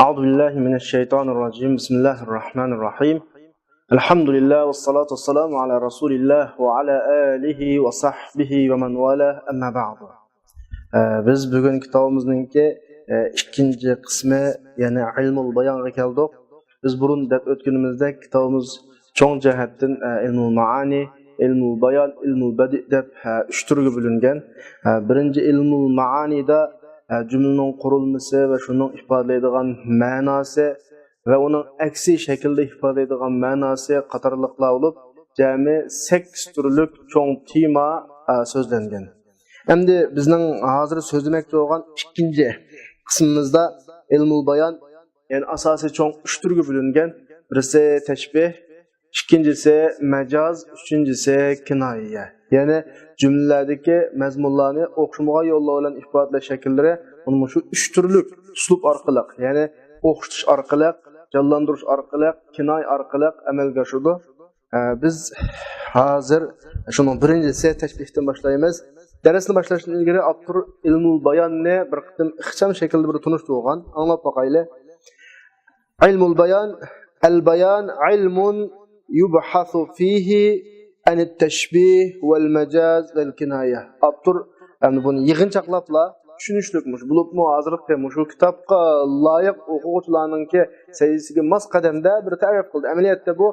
أعوذ بالله من الشيطان الرجيم بسم الله الرحمن الرحيم الحمد لله والصلاة والسلام على رسول الله وعلى آله وصحبه ومن والاه أما بعد. Biz bugün kitabımızdaki ikinci kısmı yani ilmul bayan'a geldik. Biz burun dep ötkenimizde kitabımız çoğun cihetten ilmul maani, ilmul bayan, ilmul badi dep üç türlü bölüngen. Birinci ilmul maani'da cümlenin kurulması ve şunun ifade edilen manası ve onun aksi şekilde ifade edilen manası qatarlıqlar olup cami 8 türlük çoğun tema sözlengen. Endi bizning hozir so'zlamoqchi bo'lgan ikkinchi qismimizda ilmul bayan yani asosiy cho'ng 3 turga bo'lingan. Birisi tashbih, ikkinchisi majaz, uchinchisi kinoya. Yani cümlelerdeki mazmunlarni o'xshamagan yo'llar bilan ifodalash shakllari uni shu 3 turlik uslub orqali, ya'ni o'qitish orqali, jonlantirish orqali, kinoya orqali amalga oshirdi. Biz hozir shuning birinchisi tashbihdan boshlaymiz. Dersini başlaştan ilgili Abdur ilmul bayanni bir qitim ixcham shaklda bir tunishtirgan. Anglab boqayli. Ilmul bayan al-bayan ilmun yubhasu fihi an at-tashbih wal majaz wal kinaya. Abdur yani buni yig'inchoqlabla tushunishlikmish. Bulubmi hozirgi shu kitobga loyiq o'quvchilarningki sayisiga mos qadamda bir ta'rif qildi. Amaliyotda bu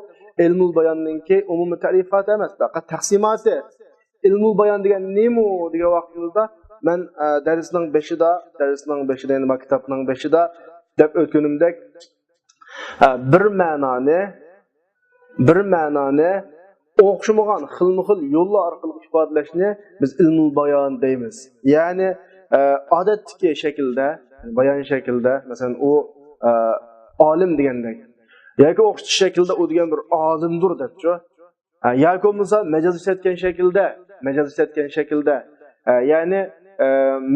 ilmul bayanninki umumiy ta'rifot emas, faqat taqsimoti. İlmul bayan degan nemu degan vaqtimizda men darsning 5'ida yani kitobning 5'ida deb o'tganimdek bir ma'noni o'xshamagan xilma-xil yo'llar orqali ifodalashni biz ilmul bayan deymiz. Ya'ni odatdagi shaklda, bayon shaklda, masalan u olim degandek yoki o'qitish shaklda u degan bir olimdir debchi. Yoki bo'lmasa majaz ishlatgan shaklda, ya'ni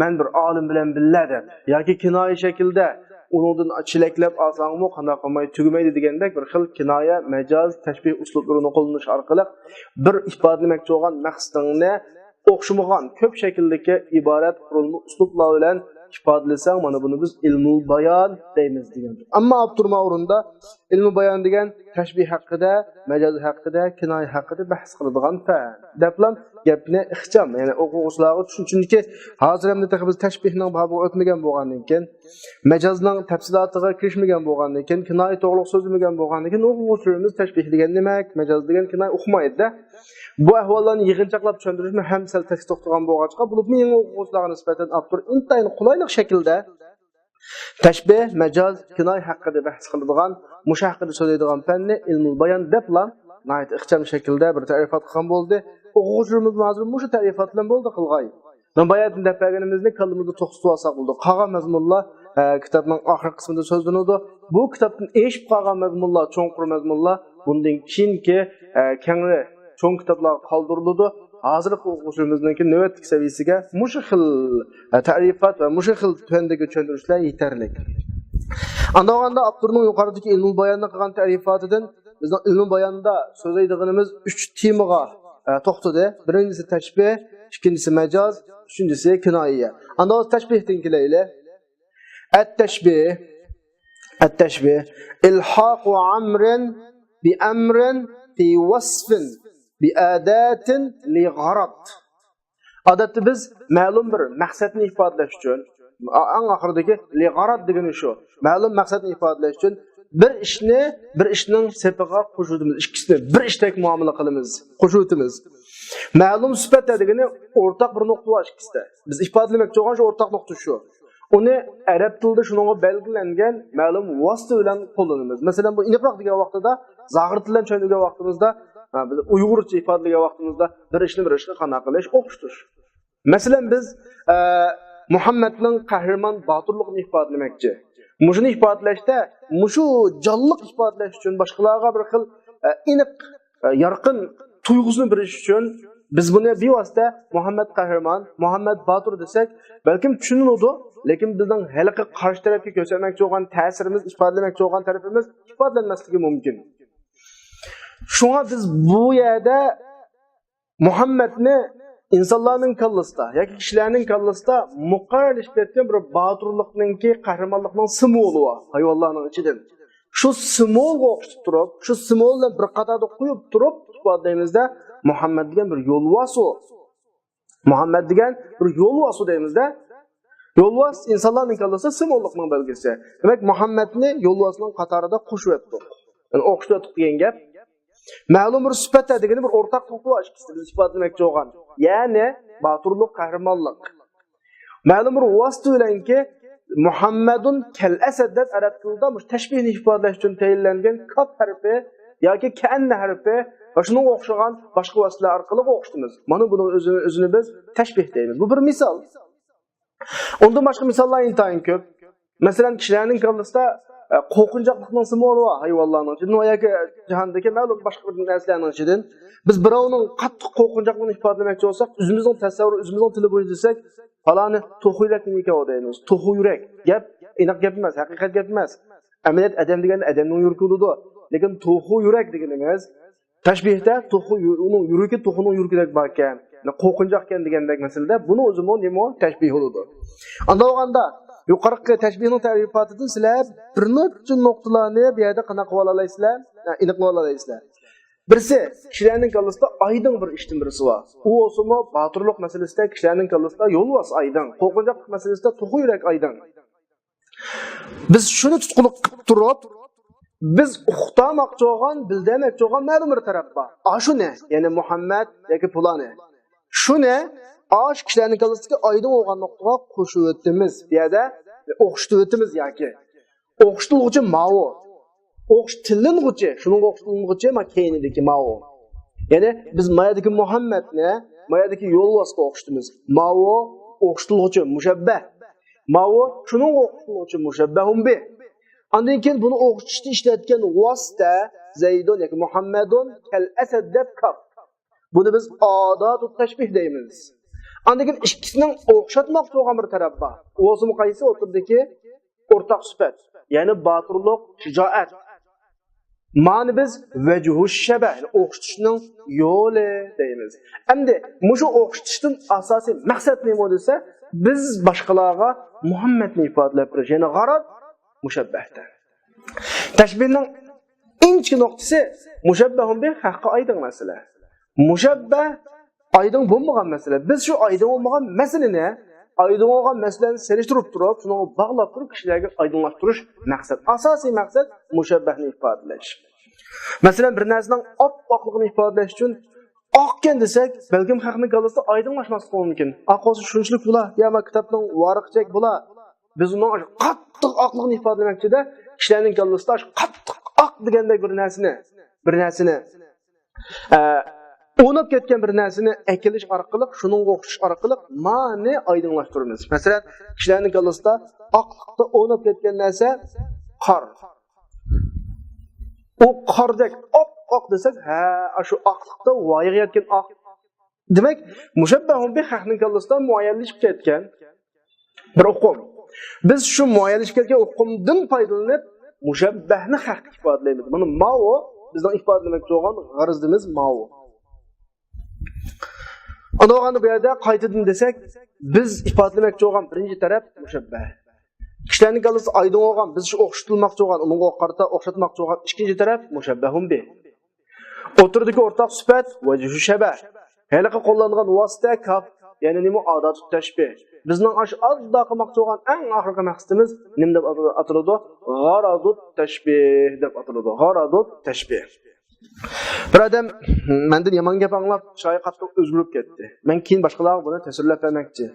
men bir olim bilan billa deb yoki kinoya shaklda undan chilaklab olsangmi qanday qilmay tugamaydi degandek bir xil kinoya, majaz, tashbih uslublarini qo'llanish orqali bir ifodalamoqchi bo'lgan maqsadingni o'xshamagan ko'p shakldagi iborat qurilma uslublar bilan ifodalasang, mana buni biz ilmul bayan deymiz degan. Ammo Abdurma o'rinda ilmul bayan degan tashbih haqida, majaz haqida, kinoya haqida bahs qiladigan fan. Deplam gapni ixcham, ya'ni o'quvchilarga tushunchunki hozir ham biz tashbihning babiga o'tmagan bo'lgandan keyin, majazning tafsilotiga kirishmagan bo'lgandan keyin, kinoya to'g'riq so'zlamagan bo'lgandan keyin o'quvchilarimiz tashbih degan nima, majaz degan kinoya o'qimaydi-da. Bu ahvollarni yig'inchoqlab tushuntirishni ham sal tez to'xtagan bo'lgancha, bu yangi o'quvchilarga nisbatan Abdur intayin qulaylik shaklda tashbih, majaz, kinoya haqida bahs qiladigan, mush haqida so'zlaydigan fanni ilmul bayan debla nayt ixcham shaklda bir ta'rifot qilgan bo'ldi. O'quvchilarimiz hozir mush ta'rifot bilan bo'ldi qilg'ay. Men bayatni daftarimizni kallimizda to'xtatib olsak bo'ldi. Qolgan mazmunlar kitobning oxirgi qismida so'zlanadi. Bu kitobdan eshib qolgan mazmunlar, cho'nqur mazmunlar bundan keyingi kengri cho'ng kitoblar qoldiriladi. Hozirgi o'quvchilarimizning navbatdagi saviyasiga mush xil ta'rifot va mush xil fandagi tushuntirishlar yetarli. Andaganda Abdurning yuqoridagi ilmul bayonni qilgan ta'rifotidan bizning ilmul bayonda so'zlaydiganimiz 3 temaga to'xtadi. Birinchisi tashbih, ikkinchisi majaz, uchinchisi kinoya. Anda tashbihdan kelayli. At-tashbih ilhaqu amrin bi amrin fi wasfin bi adatin li gharad. Odatda biz ma'lum bir maqsadni ifodalash uchun, eng oxiridagi li gharad degani shu, ma'lum maqsadni ifodalash uchun bir ishning sepiga qo'shuvimiz, ikkisini bir ishdek muomala qilamiz, qo'shuvimiz. Ma'lum sifat degani o'rtaq bir nuqta bor ikkisida. Biz ifodalamoqchi bo'lgan shu o'rtaq nuqta shu. Uni arab tilida shunga belgilangan ma'lum vosita bilan qo'llanamiz. Masalan, bu aniqroq degan vaqtida, zohir tildan tushunadigan vaqtimizda, biz uyg'urcha ifodalagan vaqtimizda bir ishni qanday qilish o'qitish. Masalan, biz Muhammadning qahramon botirligini ifodalamoqchi. Mushuni ifodalashda, mushu jonliq ifodalash uchun boshqalarga bir xil aniq, yorqin tuyg'usini berish uchun biz buni bevosita Muhammad qahramon, Muhammad botir desak, balkim tushuniladi, lekin bizning haliqi qarshi tarafga ko'rsatmoqchi bo'lgan ta'sirimiz, ifodalamoqchi bo'lgan tarafimiz ifodalanmasligi mumkin. Shunga biz bu yerda Muhammadni insonlarning kallasida yoki kishilarning kallasida muqarrarlashib ketgan bir boturlikninki, qahramonlikning simvoli bor hayvonlarning ichidan. Shu simvolga o'xshatib turib, shu simvolni bir qatorda qo'yib turib, ifodaymizda Muhammad degan bir yo'lvos u. Muhammad degan bir yo'lvos deymizda. Yo'lvos insonlarning kallasida simvollikning belgisi. Demak, Muhammadni yo'lvosning qatorida qo'shib o'tdik. Yani o'xshatib o'tdik degan gap. Ma'lum bir sifatlar degani bir o'rtaqlik bor ikkisini biz ifodamoqchi bo'lgan. Ya'ni boturlik, qahramonlik. Ma'lum bir vasf bilanki Muhammadun kal asad deb arab tilida tashbihni ifodalash uchun tayinlangan kaf harfi yoki kanna harfi va shunga o'xshagan boshqa vasflar orqali o'xshatamiz. Mana buning o'zini biz tashbih deymiz. Bu bir misol. Undan boshqa misollar intayin ko'p. Masalan, kishilarning qalbida qo'rqinchoqlikning simvoli bor hayvonlarning. Dunyoga jahondagi ma'lum boshqa bir narsalarning ichidan biz birovning qattiq qo'rqinchoqligini ifodalamoqchi bo'lsak, o'zimizning tasavvur, o'zimizning tili bo'yicha desak, falani to'xuyrak nega deymiz. To'xuyrak. Gap aniq gap emas, haqiqat gap emas. Amaliyot adam degani adamning yuragi bo'ladi. Lekin to'xuyrak deganimiz tashbihda uning yuragi to'xuning yuragidek bor ekan. Qo'rqinchoq ekan degandek masalada buni o'zimo nima tashbih bo'ladi. Unda olganda yuqorqi tashbihning ta'rifotidan sizlar bir necha nuqtalarni bu yerda qana qilib olasizlar, aniq qilib olasizlar. Birisi kishilarning kallasida aydın bir ishdan birisi bor. U o'simi boturlik masalasida kishilarning kallasida yo'lvos aydın, qo'rqinchoq masalasida to'g'ri yurak aydın. Biz shuni tutquluq qilib turib, biz uqtamoqchi bo'lgan, bildamoqchi bo'lgan ma'lum bir taraf bor. Shu ne? Ya'ni Muhammad yoki pulani. Shuni ash kishilarning kallasida aydın bo'lgan nuqtaga qo'shib o'tdimiz. Bu yerda o'xshatib o'tdimiz yoki o'xshatuvchi ma'vo. O'xshatiling'uchi, shuning o'xshatiling'uchi makinidagi ma'vo. Ya'ni biz mayadagi Muhammadni, mayadagi yo'lvosga o'xshatamiz. Ma'vo o'xshatiluvchi mushabbah. Ma'vo shuning o'xshatiluvchi mushabbahun bi. Ondan keyin buni o'xshatishda ishlatgan vosita Zaydun yoki Muhammadun kal asad deb kaf. Buni biz odat tashbih deymiz. Ondan keyin ikkisining o'xshatmoqchi bo'lgan bir taraf bor. O'zimi qaysi o'tirdiki o'rtaq sifat. Ya'ni boturlik, shijoat. Ma'ni biz vajhu shabah, o'xshatishning yo'li deymiz. Endi mushu o'xshatishdan asosiy maqsad nima desa, biz boshqalarga Muhammadni ifodalab berish, ya'ni g'arad mushabbahdan. Tashbihning inchi nuqtasi mushabbahun bi haqqi aydın masala. Mushabbah aydın bo'lmagan masala. Biz shu aydın bo'lmagan masalani aydın olgan meseleni seliştirip durup, şunu bağlap durup kişilerge aydınlaştırış maksat. Asasi maksat müşebbehni ifadeleş. Mesela bir narsaning oppoqligini ifodalash uchun oqken desek, belki haqni qalasa aydınlaşması mümkün. Aqosi shunchalik bo'la, yoki kitobning variqchak bo'la. Biz uni qattiq oqligini ifodalamoqchida, kishilarning qallasida qattiq oq degandek bir narsani o'nab ketgan bir narsani ekilish orqali, shuning o'xshash orqali ma'ni aydınlaştıramiz. Masalan, kishilarning qallasida oqlikda o'nab ketgan narsa qor. O qordek oq desak, shu oqlikda voyayotgan oq. Demak, mushabbahun bi haqning qallasida muayyanlashib ketgan bir uqum. Biz shu muayyanlashib ketgan uqumdan foydalanib, mushabbahni haq ifodalaymiz. Buni ma'vo bizning ifodalamoqchi bo'lgan g'arizimiz ma'vo. Ana bu yerda qaytadan desak, biz ifodalamoqchi bo'lgan birinchi taraf mushabbah. Kishilarning qalbisi aydın bo'lgan, biz shu o'xshatilmoqchi bo'lgan, unga qarata o'xshatmoqchi bo'lgan ikkinchi taraf mushabbahun bi. O'tirdagi o'rtaq sifat vajhu shabah. Haliqa qo'llangan vosita kaf, ya'ni nima odat tashbih. Bizning adda qilmoqchi bo'lgan eng oxirgi maqsadimiz nima deb ataladi? G'aradut tashbih deb ataladi. G'aradut tashbih. Bir odam mendan yomon gap anglab, shoyi qattiq o'zgarib ketdi. Men keyin boshqalarga buni tasvirlab bermoqchi.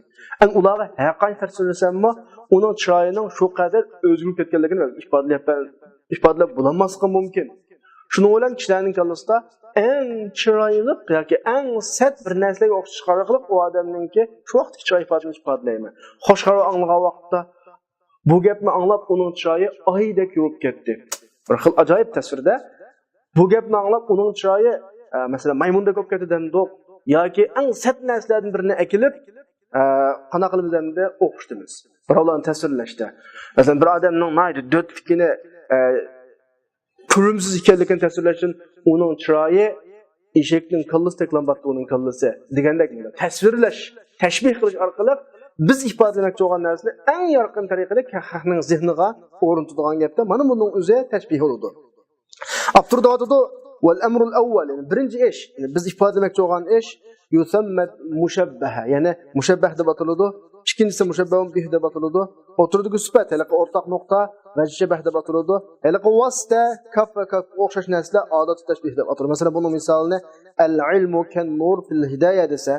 Ularga haqiqatan tasvirlasammi, uning chiroyining shu qadar o'zgarib ketganligini ifodalab bo'lmaslig'i mumkin. Shuning bilan kishilarning qallasida eng chiroyli yoki eng sat bir narsaga o'xshash qilib, u odamningki shu vaqtdagi chiroy ifodalayman. Xo'shqaro anglagan vaqtda bu gapni anglab, uning chiroyi oydek yurib ketdi. Bir xil ajoyib tasvirda bu gapni anglab, uning chiroyi masalan maymunda ko'p ketadigan do'q yoki eng sat narsalardan birini akilib, qana qilibizda o'qishtimiz. Birovlarni tasvirlashda. Masalan, bir odamning mayli dot fikini ko'rimsiz ekanligini tasvirlash uchun uning chiroyi eshakning kallasi teklanbatdi uning kallasi degandek tasvirlash, tashbih qilish orqali biz ifodalamoqchi bo'lgan narsani eng yorqin tariqada xalqning zehniga o'rnatadigan gapda mana buning o'zi tashbih bo'ladi. Abturdodada vel emrul evvel yani birinci iş yani biz ifodalamoqchi bo'lgan ish yusammat mushabbaha yani mushabbah deb ataladi. İkincisi mushabbahun bih deb ataladi. O'tirdigu sifat halaqa o'rtaq nuqta vajshabah deb ataladi. Halaqa vasita kaf va kaf o'xshash narsalar odat tashbih deb ataladi. Masalan buning misolini al-ilmu kan-nur fil hidayah desa,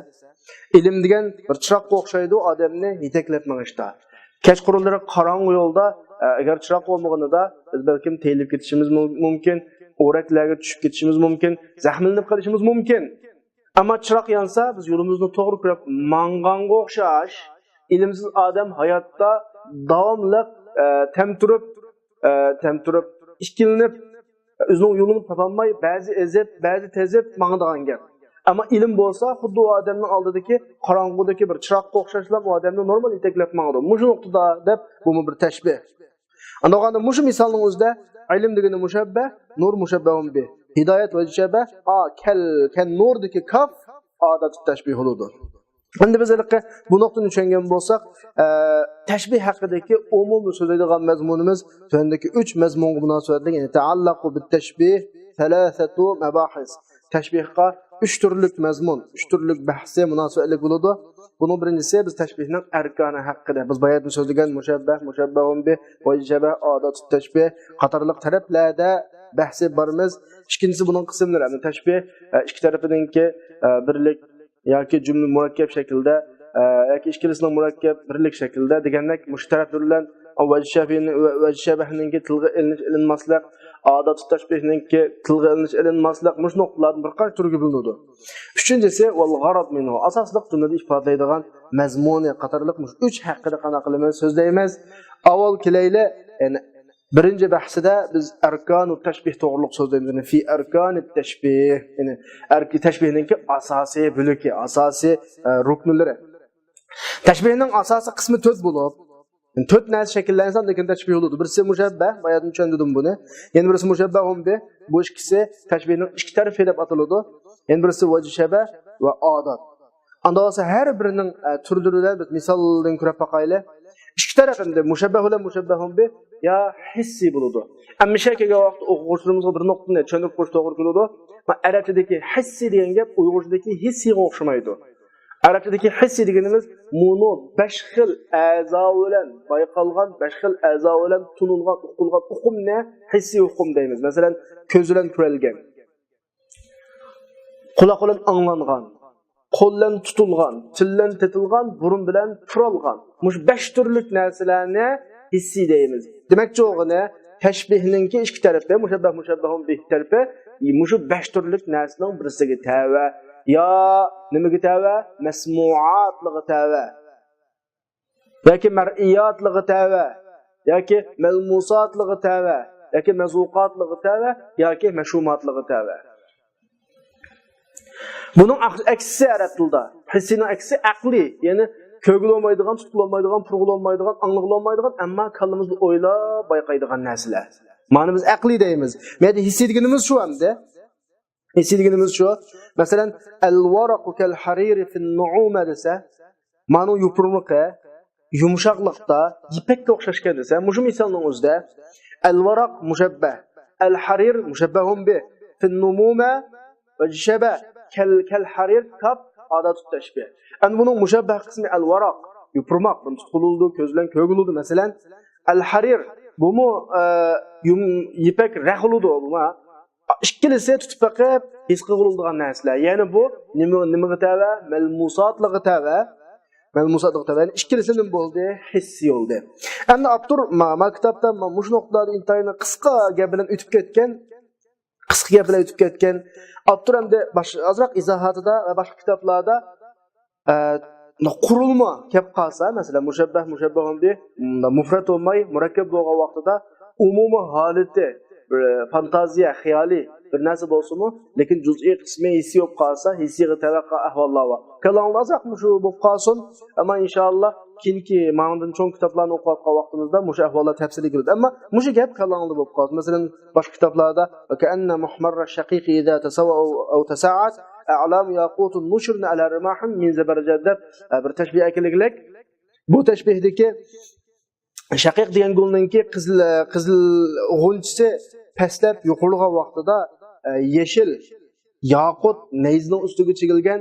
ilm degan bir chiroqqa o'xshaydi odamni yetaklab mangishda. Kechqurunlari qorong'u yo'lda agar chiroq bo'lmaganida biz balkim teyilib ketishimiz mumkin, o'raklarga tushib ketishimiz mumkin, zaxmlanib qolishimiz mumkin. Ammo chiroq yonsa biz yo'limizni to'g'ri ko'rib manganga o'xshash ilimsiz odam hayotda davomli temturib ishkilinib o'zining yo'lini topolmay ba'zi ezib, ba'zi tezib mangadigan gap. Ama ilim bo'lsa, xuddi o odamning oldidagi qorong'udagi bir chiroqqa o'xshashlab o odamni normal yetaklab mangadi. Mushu nuqtada deb bu bir tashbih. Andog'anda mushu misolning o'zida ilm degani mushabbah, nur mushabbahun bi. Hidoyat va shabah kal nurdagi kaf odat tashbih bo'ladi. Endi biz bu nuqtani tushungan bo'lsak, tashbih haqidagi umumiy so'zlaydigan mazmunimiz tundagi 3 mazmunga munosabatli, ya'ni ta'allaqu bit tashbih thalathatu mabahis. Tashbihga 3 turlik mazmun, 3 turlik bahsi munosabatli bo'ladi. Bunun birincisi biz tashbihning arkoni haqida. Biz bayatni so'zlagan mushabbah, mushabbahun bi, vajaba, odat tashbih qatorliq taraflarda bahsi bormiz. İkincisi bunun qismlari, ya'ni tashbih ikki tarafidanki birlik yoki jumla murakkab shaklda yoki ikkilasining murakkab birlik shaklda degandek mushtarak bilan vajshabahninki tilga ilinmaslik, odat tashbihninki tilga ilinmaslik mush nuqtalardan bir qancha turga bo'linadi. Uchinchisi val g'arad minhu asosliq jumlada ifodalaydigan mazmuni qatorliq mush 3 haqida qana qilamiz so'zlaymiz. Avval kelayli ya'ni birinci bahsida biz arkanu tashbih to'g'riliq so'zlaymiz. Yani fi arkanit tashbih yani tashbihninki asosiy bo'ligi, asosiy ruknlari. Tashbihning asosiy qismi 4 bo'lib, 4 narsa shakllansa lekin tashbih bo'ladi. Birisi mushabbah, bayatni tushundim buni. Yana birisi mushabbahun bi, bu ikkisi tashbihning ikki tarafi deb ataladi. Yana birisi vajshabah va odat. Andog'asa har birining turlaridan biz misoldan ko'rib boqaylik. İki tarafında mushabbah bilan mushabbahun bi ya hissi bo'ladi. Ammo shakaga vaqt o'quvchilarimizga bir nuqtani tushunib qo'yish to'g'ri keladi. Ma arabchadagi hissi degan gap uyg'urchadagi hissiga o'xshamaydi. Arabchadagi hissi deganimiz mono 5 xil a'zo bilan bayqalgan, 5 xil a'zo bilan tunilgan, o'qilgan uqumni hissi uqum deymiz. Masalan, ko'z bilan ko'rilgan, quloq bilan anglangan, qo'l bilan tutilgan, til bilan tetilgan, burun bilan turalgan. Mush 5 turlik narsalarni hissi deymiz. Demakchi o'g'ini tashbihninki ikki tarafi, mushabbah mushabbahun bih tarafi, mushu 5 turlik narsaning birisiga tava ya nimaga tava? Masmu'atliga tava. Yoki mar'iyatliga tava, yoki malmusatliga tava, yoki mazuqatliga tava, yoki mashumatliga tava. Bunun aksi Arab tilida. Hissinin aksi aqli, ya'ni ko'gilolmaydigan, tutulolmaydigan, purg'ulolmaydigan, ang'ilolmaydigan, ammo kallimizda o'ylab bayqaydigan narsalar. Ma'ni biz aqli deymiz. Menda hissi deganimiz shu hamda. Hissi deganimiz shu. Masalan, al-waraqu kal-hariri fin-nu'uma desa, ma'ni yupurliqqa, yumshoqlikda, ipakka o'xshashgan desa, mushu misolning o'zida al-waraq mushabbah, al-harir mushabbahun bi, fin-numuma va shabah kal-harir kaf odat tashbih. Ana buning mushabbah qismi al-waraq, yupurmoq, buni tutuldi, ko'zlan ko'gildi. Masalan, al-harir bumi ipak rahuludu buma. Ikkilisi tutib baqib his qiladigan narsalar. Ya'ni bu nimaga tava? Malmusatliga tava. Malmusatliga tava. Ikkilisi nima bo'ldi? Hissi bo'ldi. Endi Abdur maktabda mush nuqtada intayni qisqa gap bilan o'tib ketgan. Abdur hamda azroq izohatida va boshqa kitoblarda qurilma kelib qolsa, masalan, mushabbahun bi mufrad bo'lmay murakkab bo'lgan vaqtida umumiy holati bir fantaziya, xiyali bir narsa bo'lsa-mu, lekin juz'iy qismi hissi bo'lib qolsa, hissiga tavaqqa ahvollar bor. Kalanglasak shu bo'lib qolsin, ammo inshaalloh keyingi ma'nodan cho'ng kitoblarni o'qiyotgan vaqtimizda mushu ahvollar tafsiliy kiradi. Ammo mushu gap kalangli bo'lib qoldi. Masalan, boshqa kitoblarda ka'anna muhmarra shaqiqi idza tasawa aw tasa'at a'lam yaqutun mushrna ala rimahim min zabarjadda bir tashbih akiliklik. Bu tashbihdagi shaqiq degan gulninki qizil g'unchisi pastlab yuqorilgan vaqtida yeşil yaqut neyzning ustiga chigilgan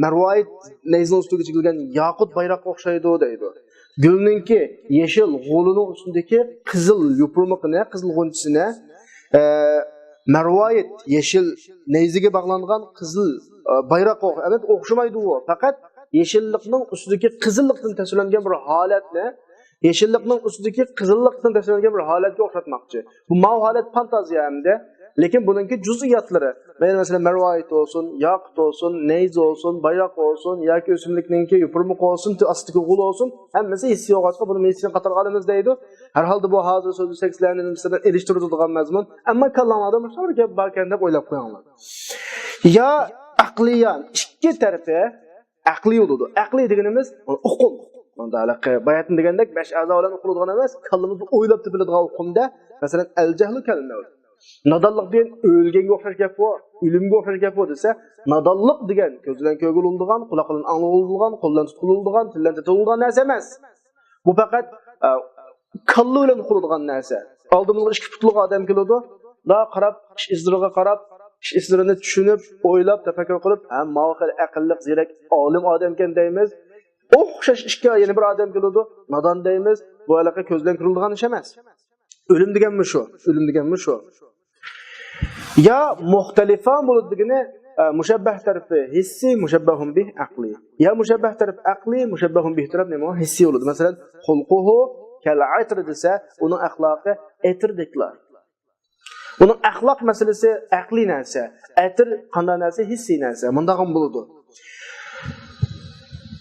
marvoid neyzning ustiga chigilgan yaqut bayroqqa o'xshaydi deydi. Gulninki yeşil g'ulining ustidagi qizil yupurmoqni, qizil g'unchisini marvoid yeşil neyziga bog'langan qizil bayroqqa o'xshamaydi u. Faqat yeşillikning ustidagi qizillikdan tasvirlangan bir holatni yeşillikning ustidagi qizillikdan tasvirlangan bir holatga o'xshatmoqchi. Bu holat fantaziya hamda, lekin buningki juz'iyatlari, masalan marvoid olsun, yaqut olsun, neyz olsun, bayroq olsun, yoki o'simlikninki yupurmoq olsun, astiki g'ul olsun, hammasi hissiy o'g'atga buni mesini qatorga olamiz deydi. Har holda bu hozir so'z sekslarning nisbatan elishtiriladigan mazmun, ammo kallamada bir gap barkan deb o'ylab qo'yinglar. Ya aqliyan ikki tarafi aqli bo'ladi. Aqli deganimiz uqum. Mandalaqi bayatın degandek 5 a'zo bilan o'qiladigan emas, kallamizni o'ylab topiladigan uqumda, masalan, al-jahlu kalma. Nadallik degan o'lganga o'xshash gap bor, o'limga o'xshash gap bor desa, nadallik degan ko'zdan ko'rgil bo'lgan, quloqdan anglolgan, qo'ldan tutqilgan, tildan tutilgan narsa emas. Bu faqat kallo bilan qiladigan narsa. Oldimizga ikki putliq odam keladi, da qarab, ish izlariga qarab, ish izlarini tushunib, o'ylab, tafakkur qilib, ham ma'qul, aqlli, zirak, olim odam ekan deymiz. O'xshash ishga yana bir odam keladi, nodon deymiz. Bu aloqa ko'zdan ko'riladigan ish emas. O'lim deganmi shu? O'lim deganmi shu? Ya muxtalifan bo'ladigan mushabbah tarafi hissi, mushabbahun bih aqli. Ya mushabbah taraf aqli, mushabbahun bih taraf nima? Hissi bo'ladi. Masalan, xulquhu kal'atr desa, uning axloqi etirdiklar. Uning axloq masalasi aqli narsa, atir qanday narsa, hissi narsa. Bunda ham bo'ladi.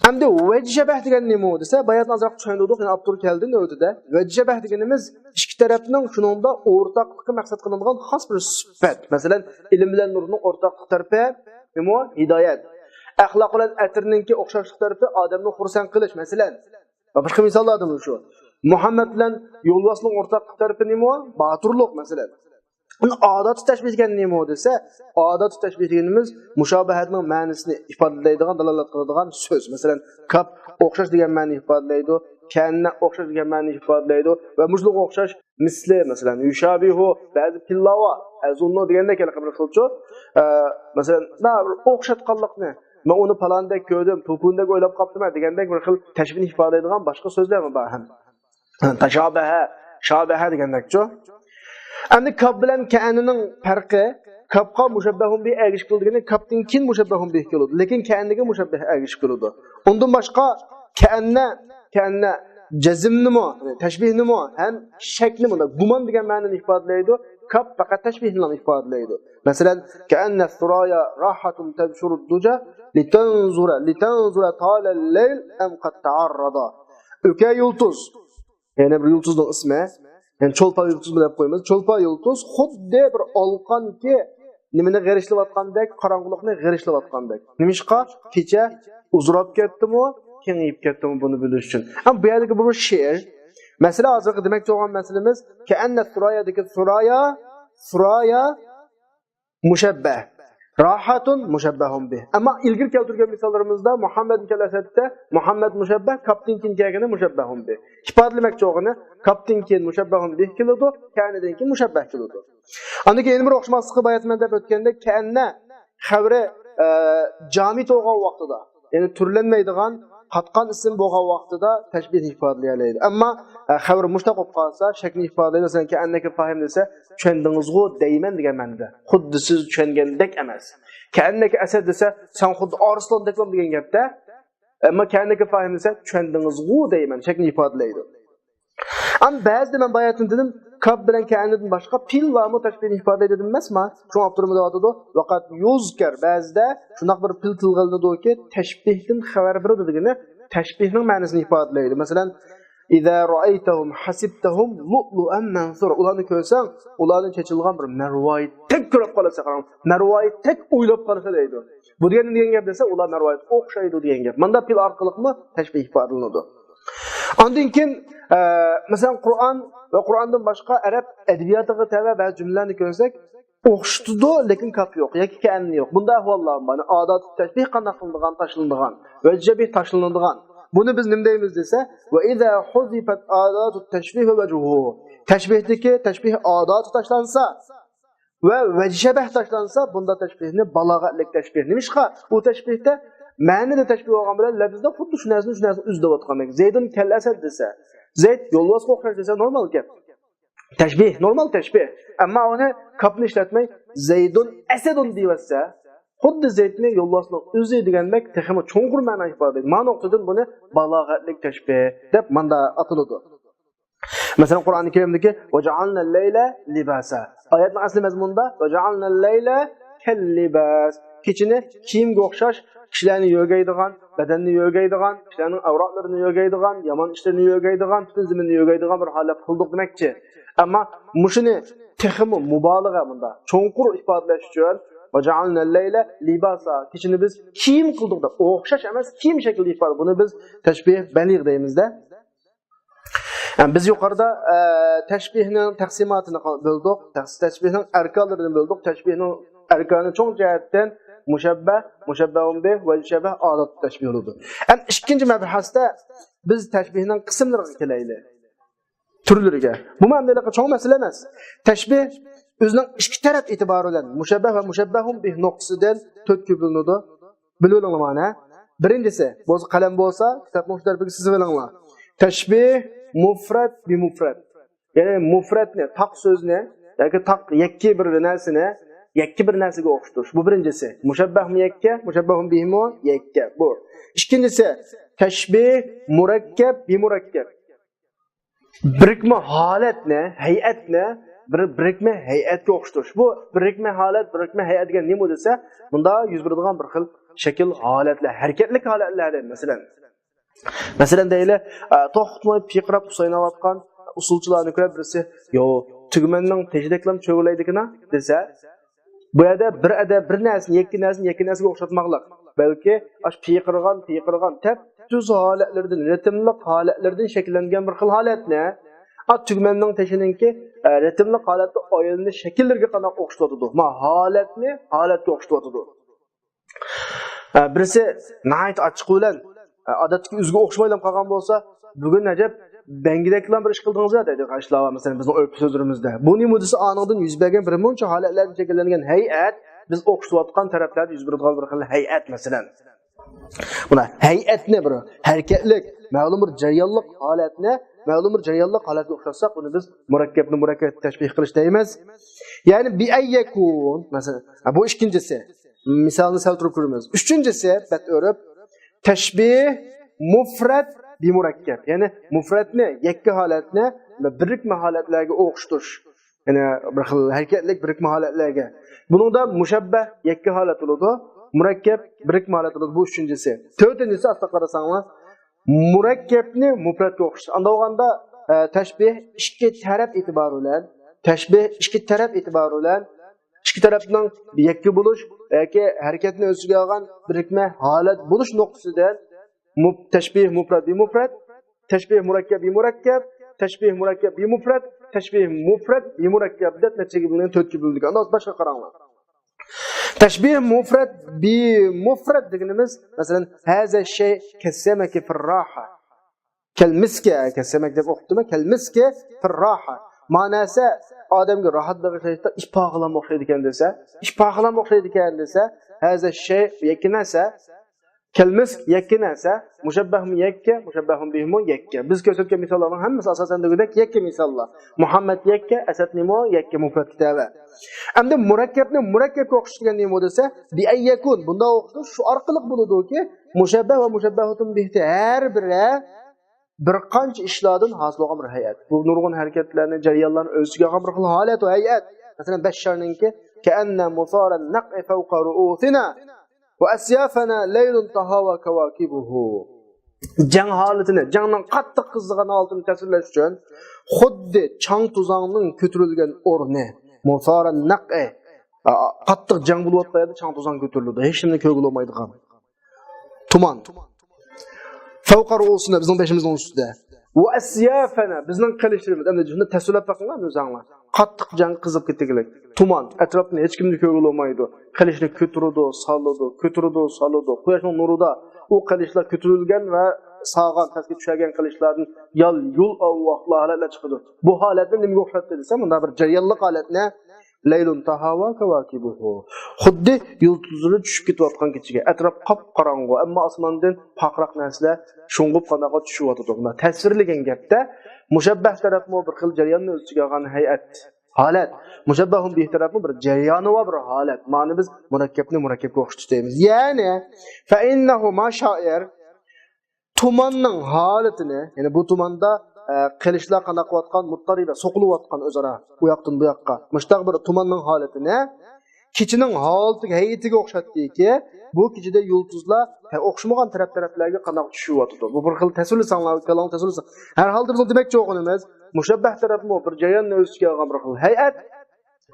Hamda vajjabah degan nima desa, bayat azroq tushundik, yana Abdur keldi o'tida. Vajjabah deganimiz ikki tarafning shuningda o'rtaqlikka maqsad qilinadigan xos bir sifat. Masalan, ilm bilan nurning o'rtaqlik tarafi nima? Hidoyat. Axloq bilan atirninki o'xshashlik tarafi odamni xursand qilish. Masalan, boshqa misollardan shu. Muhammad bilan yo'lbosning o'rtaqlik tarafi nima? Baturlik masalan. Uni odat tashbih degan nima desa, odat tashbih deganimiz mushobahatning ma'nosini ifodalaydigan, dalolat qiladigan so'z. Masalan, kap o'xshash degan ma'ni ifodalaydi, kanna o'xshash degan ma'ni ifodalaydi va mushliq o'xshash misli, masalan, yushabihu, ba'zi pillava, azunno deganda kelib qiluvchi. Masalan, o'xshatganlikni men uni palondek ko'rdim, to'pundek o'ylab qopdim degandek bir xil tashbih ifodalaydigan boshqa so'zlar bor ham. Tashabaha, shabaha degandekchi. Endi kap bilan ka'nining farqi, kapqa mushabbahun bi agish qildigini kapdan kin mushabbahun bi keladi, lekin ka'niga mushabbah agish qiladi. Undan boshqa ka'nna jazmnimi, tashbihnimi, ham shaknimi, gumon degan ma'noni ifodalaydi. Kap faqat tashbihni ifodalaydi. Masalan, ka'anna suraya rahatun tabshuru duja litanzura tala al-layl am qad ta'arrada. O'ka yulduz. Yana bir yulduzning ismi. Yani çolpa yıldız deb qo'yamiz. Çolpa yıldız xuddi bir olqanki nimani g'irishlayotgandek, qorong'ulikni g'irishlayotgandek. Nimishqa kecha uzrab ketdimi, kengayib ketdimi buni bilish uchun. Ham bu yerdagi bu she'r. Masala hozirgi demoqchi bo'lgan masalamiz ka'anna surayadagi suraya mushabbah. Rahatun mushabbahun bih. Amma ilgir keltirgan misollarimizda Muhammad kelasatda Muhammad mushabbah, kaptinkin kelgani mushabbahun bih. İfodalamoqchi bo'lgani kaptinkin mushabbahun bih keladi, kanidanki mushabbah keladi. Unda keyin bir o'xshamaslikni bayatman deb o'tganda kanna xabri jami to'g'an vaqtida, ya'ni turlanmaydigan qatqan ism bo'lgan vaqtida tashbih ifodalaydi. Ammo xabr mushtaq bo'lib qolsa, shakli ifodalaydi. Masalan, annaka fahim desa, tushundingizmi deyman degan ma'noda. Xuddi siz tushungandek emas. Annaka asad desa, sen xuddi arslondek degan gapda. Ammo annaka fahim desa, tushundingizmi deyman, shakli ifodalaydi. Am ba'zida men bayatın dedim, kap bilan ka'nidan boshqa pillarni tashbih ifodalaydi dedim emasmi? Shu abturmada aytadi, vaqat yuzkar ba'zida shunaq bir pil tilg'ilnidiki, tashbihdan xabar beradi degani tashbihning ma'nosini ifodalaydi. Masalan, İza ra'aytahum hasibtahum lu'lu'an mansura. Ularni ko'rsang, ularning chechilgan bir marvoyit tek ko'rib qolsa, qarang. Marvoyit tek o'ylab qolsa deydi. Bu degan gap desa, ular marvoyit o'xshaydi degan gap. Manda fil orqaliqmi tashbih ifodalanadi. Ondan keyin masalan Qur'on va Qur'ondan boshqa arab adabiyotiga tava ba'zi jumlalarni ko'rsak, o'xshitdi, lekin kap yo'q, yoki kanni yo'q. Bunda ahvollar bor. Odat tashbih qanday qilinadigan, tashlanadigan, vajjabih tashlanadigan. Bunu biz nima deymiz desa, va iza huzifat adatu tashbih va wajhuhu. Tashbihdagi tashbih odati tashlansa va vajshabah tashlansa, bunda tashbihni balog'atlik tashbih. Nimishqa? Bu tashbihda ma'nida tashbih bo'lgan bilan labizda xuddi shu narsani uzdayotgandek. Zaydun kallasad desa, Zayd yo'lbosga o'xshash desa normal gap. Tashbih, normal tashbih. Ammo uni qopni ishlatmay Zaydun asadun deyotsa, xuddi Zaydni yo'lbosning o'zi degandek texmi cho'nqur ma'no ifodalaydi. Ma'no o'qidan buni balog'atlik tashbih deb manda atiladi. Masalan Qur'oni Karimdagi vaja'alna al-layla libasa. Oyatning asli mazmunida vaja'alna al-layla kal-libas. Kechini kiyimga o'xshash kishilarni yo'gaydigan, badanni yo'gaydigan, kishilarning avratlarini yo'gaydigan, yomon ishlarni yo'gaydigan, butun zaminni yo'gaydigan bir holat qildik demakchi. Ammo mushuni texmi mubolag'a bunda cho'nqur ifodalash uchun vaja'alna al-layla libasa. Kechini biz kiyim qildik deb o'xshash emas, kiyim shaklida ifoda. Buni biz tashbih baligh deymizda. Yani biz yuqorida tashbihning taqsimotini bildik, tashbihning arkonlarini bildik, tashbihning arkoni cho'ng jihatdan mushabbah, mushabbahun bih va shabah odat tashbih bo'ladi. Ham ikkinchi mabhasda biz tashbihning qismlariga kelaylik. Turlariga. Bu ma'noda cho'ng masala emas. Tashbih o'zining ikki taraf e'tibori bilan mushabbah va mushabbahun bih nuqtasidan to'rtga bo'linadi. Bilinadi mana. Birinchisi, bo'z qalam bo'lsa, kitobning uch tarafiga sizib olinglar. Tashbih mufrad bi mufrad. Ya'ni mufradni, taq so'zni yoki taq yakki bir narsani yakki bir narsaga o'xshatirish. Bu birinchisi. Mushabbahmi yakka, mushabbahun bihmi yakka. Bu. Ikkinchisi tashbih murakkab bi murakkab. Birikma holatni, hay'atni birikma hay'atga o'xshatirish. Bu birikma holat, birikma hay'at degan nima desa, bunda yuz beradigan bir xil shakl holatlar, harakatlik holatlardan Masalan deyli, to'xtmay piqrab usaynayotgan usulchilarni ko'rib birisi, "Yo, tugmanning tejidaklam cho'g'laydigina" desa, bu yerda bir narsani yakki narsaga o'xshatmoqlik. Balki ash piqirgan tap tuz holatlardan, ritmli holatlardan shakllangan bir xil holatni, tugmanning teshininki ritmli holatda oyilni shakllarga qanday o'xshatadi. Ma holatga o'xshatadi. Birisi nayt ochiq bilan odatga o'ziga o'xshamaylam qolgan bo'lsa, bugun ajab bangidaklar bir ish qildingizlar deydi qashlar masalan bizning o'rp so'zlarimizda. Bu nima desa aningdan yuz bergan bir muncha holatlardan shakllangan hay'at, biz o'xshatayotgan taraflarda yuz beradigan bir xil hay'at masalan. Buna hay'atni bir harakatlik, ma'lum bir jarayonlik holatni, ma'lum bir jarayonlik holatga o'xshatsak, buni biz murakkabni murakkab tashbih qilish deymiz. Ya'ni bi ayyakun masalan, bu ikkinchisi. Misolni keltirib ko'ramiz. Uchinchisi bat o'rib tashbih mufrad bi murakkab. Ya'ni mufradni yakka holatni birikma holatlarga o'xshatirish. Ya'ni bir xil harakatlik birikma holatlarga. Buningda mushabbah yakka holat bo'ladi, murakkab birikma holat bo'ladi. Bu uchinchisi. To'rtinchisi asli qarasanglar murakkabni mufradga o'xshatish. Unda o'ganda tashbih ikki taraf e'tibori bilan ikki tarafning yakka bo'lish yoki harakatni o'z ichiga olgan birikma holat bo'lish nuqtasidan tashbih mufrad bi mufrad, tashbih murakkab bi murakkab, tashbih murakkab bi mufrad, tashbih mufrad bi murakkab deb nechaga bo'lingan to'rtga bo'lingan. Unda boshqa qaranglar. Tashbih mufrad bi mufrad deganimiz masalan haza shay kasamaki fir raha. Kalmiska kasamak deb o'qitdimi? Kalmiska fir raha. Ma'nosi odamga rohat bag'ishlaydi, ish pog'ilab o'xshaydi desa, haza shay yakinasa, kalmisk yakinasa, mushabbahum yakka, mushabbahum bihim yakka. Biz ko'rsatgan misollarning hammasi asosan degudek yakka misollar. Muhammad yakka, Asad nimo yakka mufrad kitobi. Endi murakkabni murakkabga o'xshatgan nima desa, bi ayyakun. Bunda o'qitish shu orqali bo'ladiki, mushabbah va mushabbahatun bihti har biri bir qancha ishlardan hosil bo'lgan bir hay'at. Bu nurg'un harakatlarni, jarayonlarni o'z ichiga olgan bir xil holat va hay'at. Masalan, Basharninki ka'anna musaran naqi fawqa ru'usina wa asyafana laylun tahawa kawakibuhu. Jang holatini, jangdan qattiq qizg'an holatini tasvirlash uchun xuddi chang tuzangning ko'tarilgan o'rni, musaran naqi qattiq jang bo'lib o'tmaydi, chang tuzang ko'tarildi. Hech kimni ko'gilolmaydigan. Tuman. Fawqa ru'usina bizning beshimizning ustida. Va asyafana bizning qilishimiz. Endi shuni tasvirlab baqinglar o'zinglar. Qattiq jang qizib ketdilar. Tuman atrofni hech kimni ko'gilolmaydi. Qilishni ko'tirdi, soldi, ko'tirdi, soldi. Quyoshning nurida u qilishlar ko'tarilgan va sağgan, pastga tushagan qilishlardan yo'l Allohlar holatlar chiqadi. Bu holatni nimaga o'xshatdi desam, bunda bir jarayonlik holatni laylun tahawa kawakibuhu. Xuddi yulduzlar tushib ketayotgan kechiga, atrof qop-qorong'u, ammo osmondan paqroq narsalar sho'ng'ib qanaqa tushyotdi. Bunda tasvirlagan gapda mushabbah tarafmi bir xil jarayonni o'z ichiga olgan hay'at, holat. Mushabbahun bi tarafmi bir jarayoni va bir holat. Ma'ni biz murakkabni murakkabga o'xshatamiz. Ya'ni fa innahu ma sha'ir tumanning holatini, ya'ni bu tumanda qilishlar qanaqayotgan, muttariba so'qilayotgan o'zaro u yoqdan bu yoqqa. Mushtaq bir tumanning holatini kechining holatiga, hay'atiga o'xshatdiki, bu kechida yulduzlar o'xshamagan taraflarga qanaq tushyapti. Bu bir xil tasvirlasanglar, kalam tasvirlasang. Har holda biz demoqchi bo'lganimiz, mushabbah tarafmi bir jarayonni o'z ichiga olgan bir xil hay'at,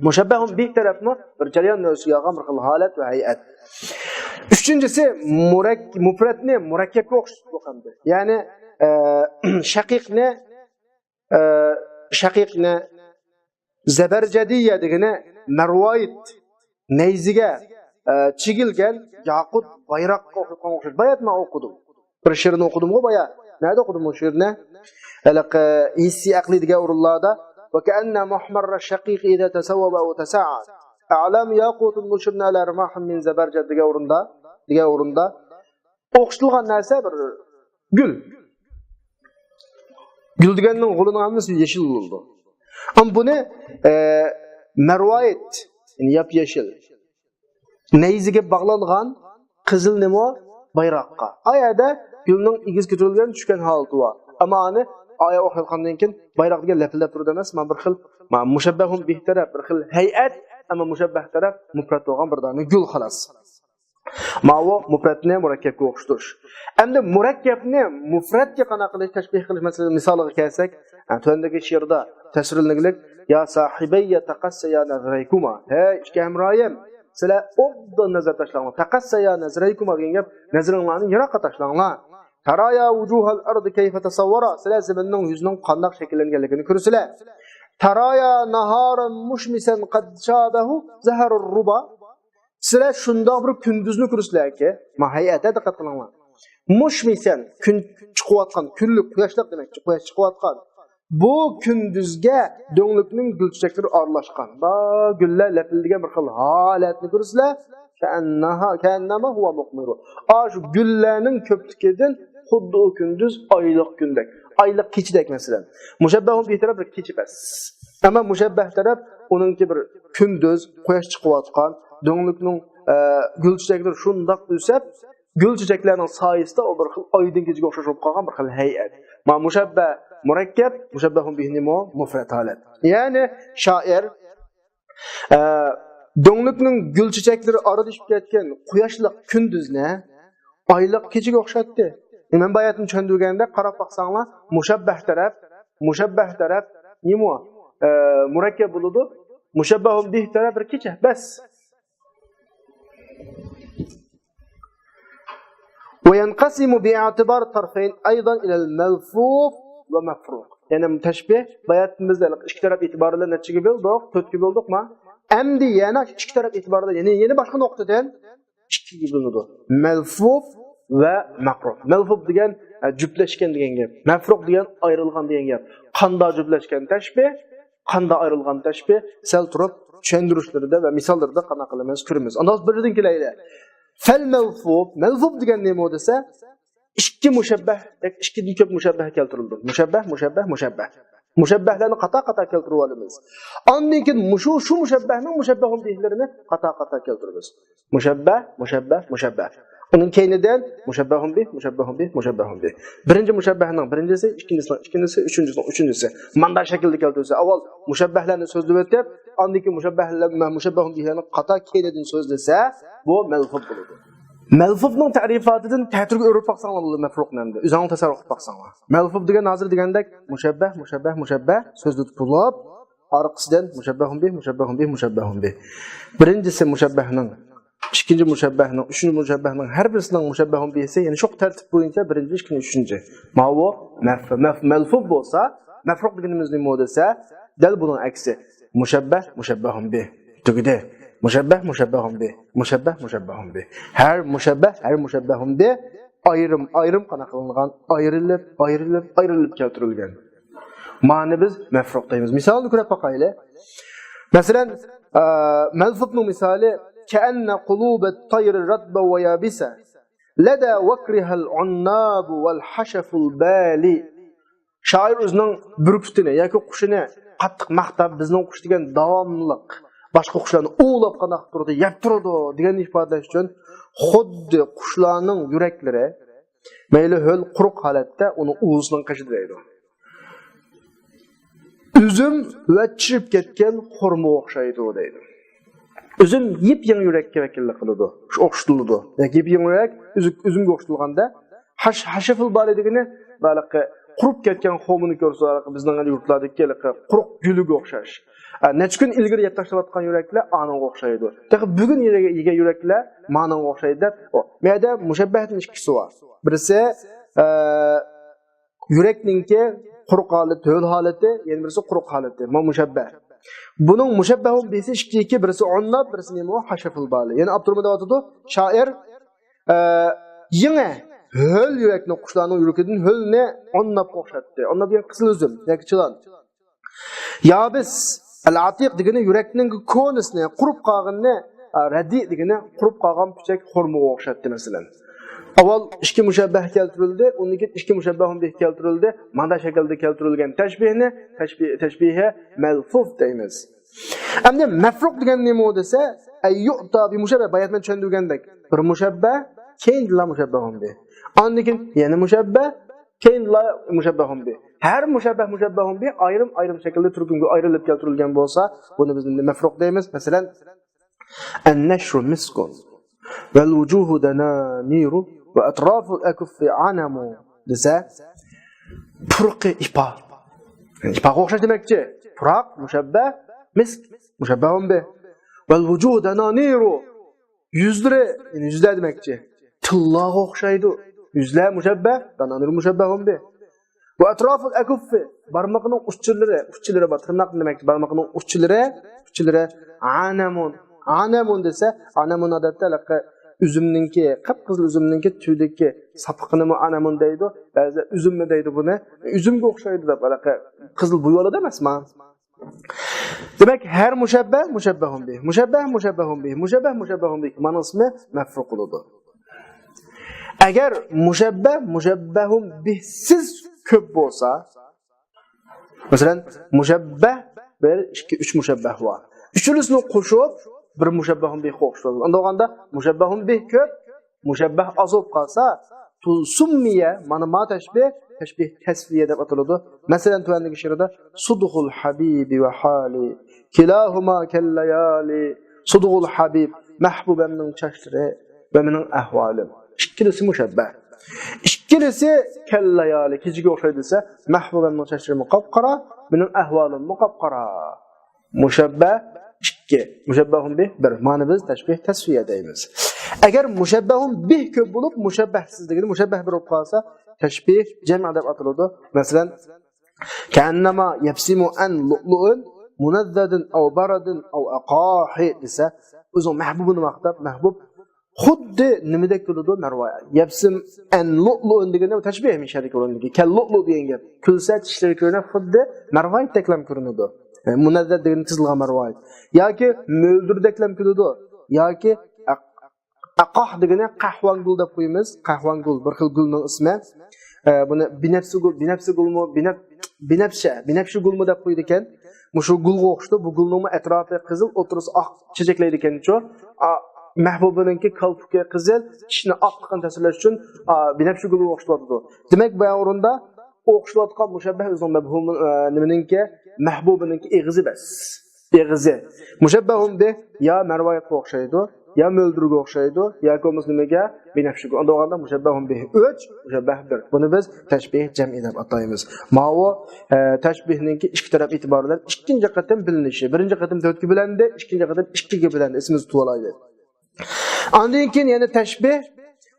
mushabbahun bi tarafmi bir jarayonni o'z ichiga olgan bir xil holat va hay'at. Üçüncüsü mufratni murakkabga o'xshatib qo'yildi. Ya'ni shaqiqni zabarjadiyya degani marvoyit neyziga chigilgan yaqut bayroqqa o'xshatib. Bayatma o'qidim. Bir she'rni o'qidim-ku boya. Nerede o'qidim o she'rni? Hissi aqli degan o'rinlarda va ka'anna muhmarra shaqiq idza tasawwaba wa tasa'ad. A'lam yaqutun mushirna ala armahim min zabarjad degan o'rinda o'xshatilgan narsa bir gul. Gul deganning g'ulini hammasi yeshil bo'ldi. Am buni marvoyit, ya'ni yap-yeshil neyziga bog'langan qizil nima bayroqqa. Ayada gulning igiz ko'tarilgan tushgan holati bor. Ammo ani oya o'qilgandan keyin bayroq degan lapillab turdi emas, men bir xil mushabbahun bi taraf bir xil hay'at, ammo mushabbah taraf mufrat bo'lgan bir dona gul xolos. Ma'vo mufratni murakkabga o'xshatirish. Endi murakkabni mufratga qanaqa qilish, tashbih qilish masalasi misoliga kelsak, tuandagi she'rda tasvirlanganlik ya sahibayya taqassaya nazraykuma. Hey, ikki hamroyim, sizlar obdan nazar tashlanglar. Taqassaya nazraykuma degan gap, nazaringlarni yiroqqa tashlanglar. Taraya wujuhal ardi kayfa tasawwara. Sizlar zaminning yuzining qanday shakllanganligini ko'rsizlar. Taraya naharan mushmisan qad shabahu zaharur ruba. Sizlar shundoq bir kunduzni ko'rsizlarki, mahayata diqqat qilinglar. Mushmisan kun chiqayotgan, kunlik quyoshlar demakchi, quyosh chiqayotgan. Bu kunduzga do'nglikning gulchaklari aralashgan. Ba gullar lapildigan bir xil holatni ko'rsizlar. Ka'annama huwa muqmiru. Shu gullarning ko'pligidan xuddi o kunduz oyliq kundek. Oyliq kechidek masalan. Mushabbahun bi taraf bir kechi bas. Ammo mushabbah taraf uningki bir kunduz quyosh chiqayotgan, do'nglikning gulchaklari shundoq o'sib, gulchaklarning soyasida o bir xil oydin kechiga o'xshashib qolgan bir xil hay'at. Ma mushabbah murakkab, mushabbahun bihi nimo mufrat holat. Ya'ni shoir do'nglikning gulchaklari aradishib ketgan quyoshli kunduzni oyliq kechiga o'xshatdi. Men bayatni tushundirganda qarab baqsanglar, mushabbah taraf nimo murakkab bo'ladi. Mushabbahun bihi taraf bir kecha bas. وينقسم باعتبار الطرفين ايضا الى الملفوف ومفروق. Yani tashbih bayatimizda ikki taraf e'tiborida nechaga bo'ldik? 4 ga bo'ldikmi? Endi yana ikki taraf e'tiborida yana boshqa nuqtadan ikkiga bo'linadi. Malfuf va maqruf. Malfuf degan juplashgan degan gap. Mafruq degan ayrilgan degan gap. Qanday juplashgan tashbih, qanday ayrilgan tashbih, sal turib tushuntirishlarida va misollarda qanaqa qilamiz ko'ramiz. Andoz birdan kelaydi. Fal malfuf degan nima desa, ikki mushabbah, ikkidan ko'p mushabbah keltirildi. Mushabbah. Mushabbahlarni qata-qata keltirib olamiz. Ondan keyin shu mushabbahning mushabbahun bihlarini qata-qata keltiramiz. Mushabbah. Uning keynidan mushabbahun bih. Birinchi mushabbahning birincisi, ikkinchisi, uchinchisi. Manda shaklda keltirsa, avval mushabbahlarni so'zlab o'tib, ondan keyin mushabbahun bihlarni qata keynidan so'zlasa, bu malfuf bo'ladi. Melfufning ta'rifatidan ta'tirga o'rib baqsanglar bo'ladi mafruq namda. O'zing tasavvur qilib baqsanglar. Melfuf degan hozir degandek mushabbah so'zni tutulib, orqasidan mushabbahun bih. Birinchisi mushabbahning, ikkinchi mushabbahning, uchinchi mushabbahning har birisining mushabbahun bihsi, ya'ni shu tartib bo'yicha birinchi, ikkinchi, uchinchi. Ma'vo melfuf bo'lsa, mafruq deganimiz nima desa, dal buning aksi. Mushabbahun bih. Tugide. Mushabbahun bih. Her mushabbahun bih ayrım qana qilingan, ayrılıb keltirilgan. Ma'ni biz mafruq deymiz. Misalni ko'rib baqayli. Masalan, melfufning misali ka'anna qulubat tayr radba wa yabisa lada wakriha al-unnab wal hashaful bali. Shoir o'zining burkutini yoki qushini qattiq maqtab bizning qush degan davomliq boshqa qushlarni o'lab qanaq turdi, yeb turdi degan ifodalash uchun xuddi qushlarning yuraklari mayli ho'l quruq holatda uni o'zining qashida deydi. Üzüm va chirib ketgan xurmo o'xshaydi deydi. Üzüm yep-yangi yurakka vakillik qiladi, o'xshatiladi. Yoki yep-yangi yurak üzümga o'xshatilganda hashaful bali degani baliqqa qurib ketgan xomini ko'rsa, bizning yurtlardagi quruq gulga o'xshash. Necha kun ilgari yeb tashlayotgan yuraklar aniga o'xshaydi. Lekin bugun yegan yuraklar ma'noga o'xshaydi deb, bu yerda mushabbahning ikkisi bor. Birisi yurakningki quruq holati, ho'l holati, yana birisi quruq holati. Bu mushabbah. Buning mushabbahun bisi ikki, birisi unnab, birisi nima? Hashaful bali. Ya'ni Abdurrahman aytadi, shoir yine höl yürekni qushlarning yuragidan hölni unnab o'xshatdi. Unnab degan qizil uzum, yoki chilan. Yabis al-atiq degani yurakning ko'nisini, qurib qolganini, radi degani qurib qolgan pichak xurmoga o'xshatdi masalan. Avval ikki mushabbah keltirildi, undan keyin ikki mushabbahun bih keltirildi. Mana shaklda keltirilgan tashbihi melfuf deymiz. Endi mafruq degan nima desa, ayyuta bi mushabbah bayatman tushundirgandek. Bir mushabbah, keyin la mushabbahun bih. Ondan keyin yana mushabbah, keyin la mushabbahun bih. Her mushabbahun bih ayrım shaklda turgunga ayrilib keltirilgan bo'lsa, buni biz mafruq deymiz. Masalan, an-nashru miskun vel wujuhu dananiru ve atraful akuffi anamu desa, purqi ipa. İpa o'xshash demakchi. Puraq mushabbah, misk mushabbahun bih. Vel wujuhu dananiru yüzler demakchi. Tilla o'xshaydi. Yüzler mushabbah, dananir mushabbahun bih. Bu atraful akuffi barmoqning uççilari bor. Tırnaq demakchi. Barmoqning uççilari anamun desa, anamun odatda üzümninki, qip-qizil üzümninki tüydagi sapiqini anamun deydi. Ba'zi üzümni deydi buni. Üzümga o'xshaydi deb qizil bo'yolada emasmi? Demek her mushabbahun bih. Mushabbahun bih. Ma'nosini mafruq bo'ladi. Agar mushabbahun bihsiz ko'p bo'lsa, masalan, mushabbah bir 2-3 mushabbah bor. Uchulisini qo'shib bir mushabbahun bih qo'shiladi. Unda o'ganda mushabbahun bih ko'p, mushabbah az bo'lib qolsa, summiya mana tashbih tasfiya deb ataladi. Masalan, tuandagi she'rda sudhul habibi va hali kilahuma kallayali sudhul habib mahbubamning chashlari va mening ahvolim. İkkinisi mushabbah. İkkinisi kallayali kechiga o'xshaydi desa, mahbubamning chashlari muqaqqara, mening ahvolim muqaqqara. Mushabbah 2, mushabbahun bih 1. Ma'ni biz tashbih tasfiya deymiz. Agar mushabbahun bih ko'p bo'lib, mushabbahsizligini mushabbah bir bo'lib qolsa, tashbih jam' deb ataladi. Masalan, ka'annama yabsimu an lu'lu'un munazzadun aw baradun aw aqahi desa, o'zing mahbubini maqtab, mahbub xuddi nimada kuladi marvoya. Yabsim an lu'lu'un deganda tashbih mishadi ko'rinadi. Kal lu'lu degan gap. Kulsa tishlari ko'rinadi, xuddi marvoya taklam ko'rinadi. Munazzad degan tizilgan marvoya. Yoki mo'ldirdaklam kuladi. Yoki aqah degani qahvangul deb qo'yamiz. Qahvangul bir xil gulning ismi. Buni binafshi gulmi deb qo'ydi ekan. Mushu gulga o'xshaydi. Bu gulning atrofi qizil, o'tirisi oq chechaklaydi ekan-ku. Mahbubiningki kalpuki qizil, kishini oqliqini tasvirlash uchun binafshi gulga o'xshatadi. Demak, bu o'rinda o'xshatgan mushabbah o'zining mafhumi nimaninki mahbubiningki eg'izi bas. Eg'izi. Mushabbahun bih ya marvoyatga o'xshaydi ya möldürüge okşaydı, ya komuz nimege binafşiga. Onda oganda müşebbehun bihi 3, müşebbeh 1. Bunu biz teşbih cem'i dep ataymiz. Mawo teşbihninki iki taraf itibarlar ikinci qatam bilinişi. Birinci qatam 4 bilendi, ikinci qatam 2 bilendi. İsimiz tuvalaydı. Ondan keyin yana teşbih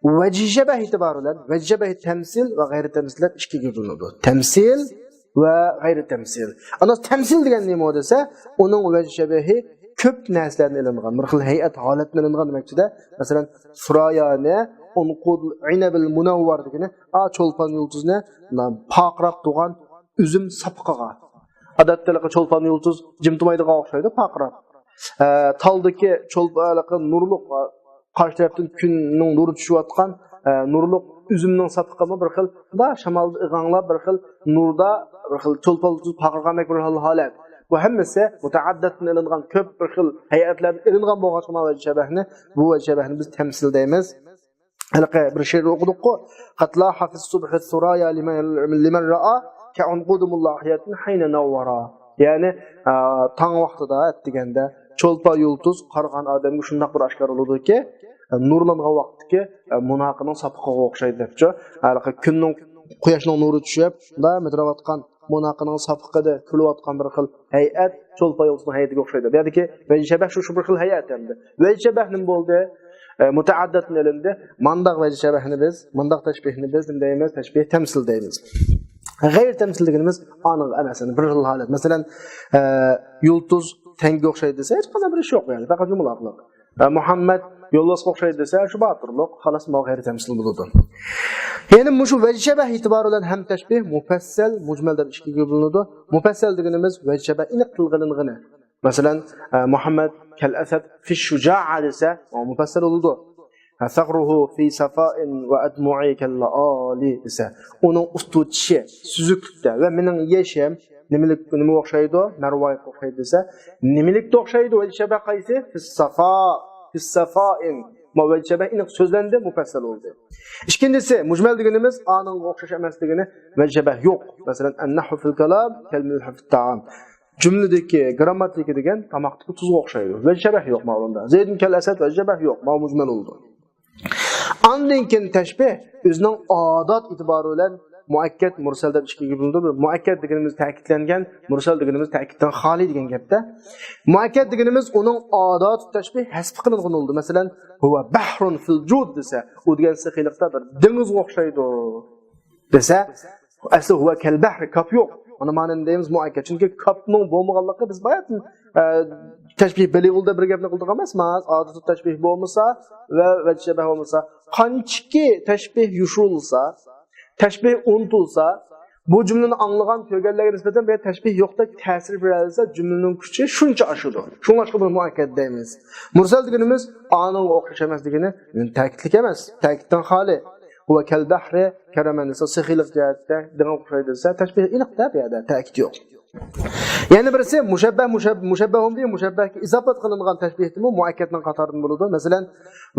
vecih şebeh itibarlar, vecih şebeh temsil ve gayri temsiller 2 bölünüdü. Temsil ve gayri temsil. Ana temsil degan nima desa, onun vecih şebehi köp narsalarni ilingan, bir xil hay'at holatni ilingan demekçide. Masalan, surayani, unqud inabil munawwar degani, cho'lpon yulduzni paqrab turgan üzüm sapqaga. Adatdalıqı ço'lpon yulduz jimtimaydiga o'xshaydi, paqrab. Taldaki ço'lpon nurluq qarshi tarafdan kunning nuri tushib atgan nurluq üzümning sapqami bir xil da shamalda ig'anglab bir xil nurda bir xil ço'lpon yulduz paqirgandek bir xil holat. Bu hammasi mutaaddatdan ilingan ko'p bir xil hay'atlardan ilingan bo'lgan vajh shabahni, bu vajh shabahni biz temsil deymiz. Halqa bir she'r o'qidik-ku. Qatla hafiz subhi suraya liman ra'a ka'unqudumullah hayatin hayna nawwara. Ya'ni tong vaqtida deganda cho'lpa yulduz qargan odamga shunday bir oshkor bo'ladi-ki, nurlangan vaqtki munoqining sapqiga o'xshaydi debchi. Halqa kunning quyoshning nuri tushib, da metrovatgan munoqining sapqida kulayotgan bir xil hay'at cho'lpa yulduzning hay'atiga o'xshaydi. Bu yerdagi vajh shabah shu bir xil hay'at endi. Vajh shabah nim bo'ldi? Mutaaddatni elinde mandaq vajh shabahni biz, mandaq tashbihni biz nima deymiz? Tashbih temsil deymiz. Gayri temsil deganimiz aniq emasini bir xil holat. Masalan, yulduz tanga o'xshaydi desa, hech qanday bir ish yo'q yani, faqat jumlaqliq. Muhammad yo'ldoshga o'xshaydi desa, shu botirliq, xolos bu gayri temsil bo'ladi. Ya'ni mushu vajh shabah itibar bilan ham tashbih mufassal, mujmal deb ikkiga bo'linadi. Mufassal deganimiz vajh shabah aniq qilganligini. Masalan, Muhammad kal asad fi shuja'a desa, o mufassal bo'ladi. Thaqruhu fi safa'in wa admu'i kal-la'ali desa, uning ustutishi suzuklikda va mening yeshim nima o'xshaydi? Marvoyga o'xshaydi desa, nimalikda o'xshaydi? Vajh shabah qaysi? Fi safa'in. Vajh shabah aniq so'zlandi, mufassal bo'ldi. Ikkinchisi, mujmal deganimiz aning o'xshash emasligini, vajh shabah yo'q. Masalan, an-nahwu fil kalam kal-milh fi at-ta'am. Cümledeki, grammatiki degan tamoqdagi tuzga o'xshaydi. Vajh shabah yo'q ma'lumda. Zaydun kal asad vajh shabah yo'q, ma mujmal bo'ldi. Ondan keyin tashbih o'zining odat itibori bilan muakkad, mursal deb ikkiga bo'linadi. Muakkad deganimiz ta'kidlangan, mursal deganimiz ta'kiddan xoli degan gapda. Muakkad deganimiz uning odat tashbih hasb qilingan bo'ldi. Masalan, huwa bahrun fil jud desa, u degan saxiylikda bir dengizga o'xshaydi desa, asli huwa kal bahr, kap yo'q. Ona ma'noda deymiz muakkad. Chunki kapning bo'lmaganligi biz bayatın tashbih bilig'ilda bir gapni qildik emasmiz. Odat tashbih bo'lmasa va vajh shabah bo'lmasa, qanchiki tashbih yushulsa, tashbih unutilsa, bu jumlani anglagan ko'rganlarga nisbatan bir tashbih yo'qdek ta'sir bersa, jumlaning kuchi shuncha oshadi. Shunga buni muakkad deymiz. Mursal deganimiz aning o'xshash emasligini ta'kidlik emas, ta'kiddan xoli. Huwa kal bahri karaman desa, saxiylik jihatda degan o'xshaydi desa, tashbih aniqda bu yerda ta'kid yo'q. Yani birisi mushabbahun bi mushabbahga izofat qilingan tashbihdimi muakkadning qatoridan bo'ladi. Masalan,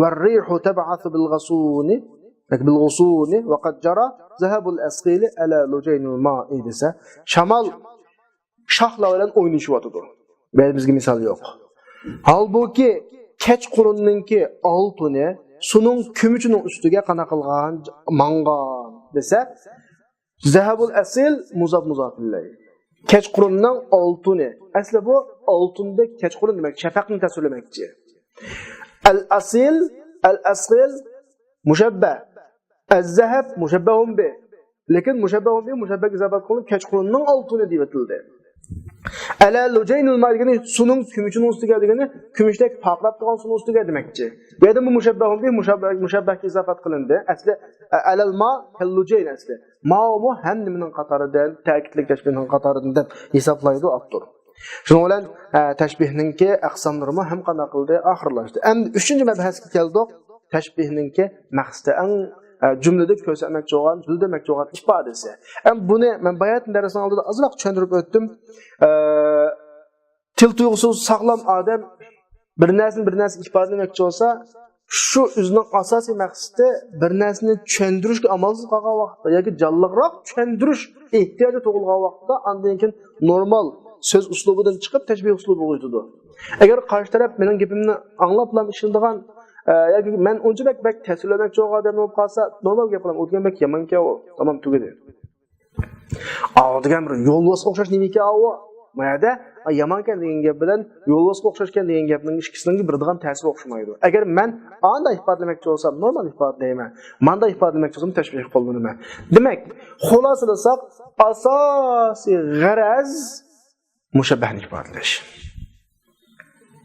var-rihu tab'athu bil-ghusuni wa qad jara zahabul asqili ala lujaynil ma'i desa, shamol shohlar bilan o'ynashyapti. Bizga misol yo'q. Halbuki kechqurunninki oltini suning kumuchining ustiga qana qilgan mangan desa, zahabul asil muzaf ilay. Kechqurunning oltini. Asli bu oltindek kechqurun demak, shafaqni tasvirlamoqchi. Al-asqil mushabbah. Az-zahab mushabbahun bi. Lekin mushabbahun bi mushabbah izobat qilinib kechqurunning oltini deb atildi. Ala lujaynul margani suning kumuchining ustiga degani, kumushdek paqrab turgan suning ustiga demakchi. Bu yerda bu mushabbahun bi mushabbahga izofat qilindi. Asli alal ma kal lujayn asli. Ma'mu ham nimaning qatoridan, ta'kidlik tashbihning qatoridan deb hisoblaydi avtor. Shuning bilan tashbihninki aqsamlarimi ham qanday qildi, oxirlashdi. Endi 3-mabhasga keldik. Tashbihninki maqsadi jumlada ko'rsatmoqchi bo'lgan, bildirmoqchi bo'lgan ifodasi. Buni men bayatın darsning oldida ozroq tushuntirib o'tdim. Til tuyg'usi sog'lom odam bir narsa ifodalamoqchi bo'lsa, shu o'zining asosiy maqsadi bir narsani tushuntirishga amalsiz qolgan vaqtda yoki jonliqroq tushuntirish ehtiyoji tug'ilgan vaqtda, undan keyin normal so'z uslubidan chiqib tashbih uslubiga o'tadi. Agar qarshi taraf mening gapimni anglab ishonadigan yoki men unchalik bak ta'sirlanmoqchi odam bo'lib qolsa, normal gap qilaman. O'tgan bak yamanka o, tamam tugadi. Degan bir yo'lboshqa o'xshash nima ekan o? Mayada yamankan degan gap bilan yo'lboshqa o'xshashgan degan gapning ikkisining birdigan ta'siri o'xshamaydi. Agar men anda ifodalamoqchi bo'lsam, normal ifodalayman. Manda ifodalamoqchi bo'lsam tashbih qo'llanaman. Demak, xulosalasak asosiy g'araz mushabbahni ifodalash.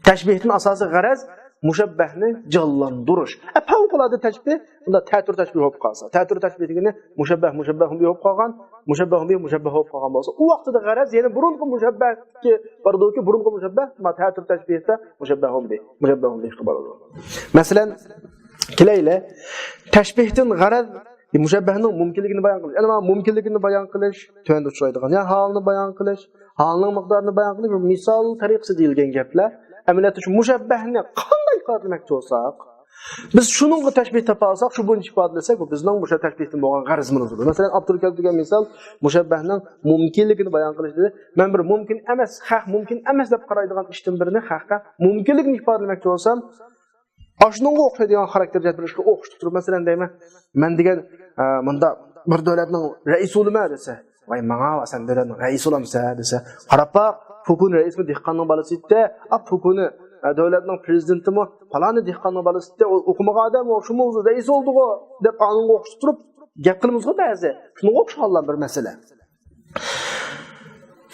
Tashbihning asosiy g'araz mushabbahni jonlantirish. Favqulodda tashbih, unda ta'tur tashbih bo'lib qolsa. Ta'tur tashbih degani mushabbah bo'lib qolgan, mushabbah bo'lib qolgan bo'lsa, u vaqtida g'araz yana burunqi mushabbahga bordoki, burunqi mushabbah ma ta'tur tashbihda mushabbah qilib bo'ladi. Masalan, kelaylar tashbihdan g'araz mushabbahning mumkinligini bayon qilish. Ana mumkinligini bayon qilish, to'yanda uchraydigan, ya holni bayon qilish, holning miqdorini bayon qilish, misol tariqasi deyilgan gaplar. Amaliyotda shu mushabbahni qanday ifodalamoqchi bo'lsak, biz shuningga tashbih topa olsak, shu bo'yicha ifodalasak, bu bizning o'sha tashbihdan bo'lgan g'arazimizdir. Masalan, Abdulkarim degan misol mushabbahning mumkinligini bayon qilish dedi. Men bir mumkin emas deb qaraydigan ishdan birini haqqa mumkinligini ifodalamoqchi bo'lsam, ashunga o'xshaydigan xarakterga berishga o'xshab turib, masalan deyman, men degan bunda bir davlatning raisi bo'lma desa, voy menga sen davlatning raisi bo'lamsa desa, qarab Fukun reismi dehqonning bolasi edi. Fukuni davlatning prezidentimi faloni dehqonning bolasi edi. O'qimagan odam o'sha mavzu rais bo'ldi-ku deb qonunga o'xshab turib gap qilamiz-ku ba'zi. Shunga o'xshagan bir masala.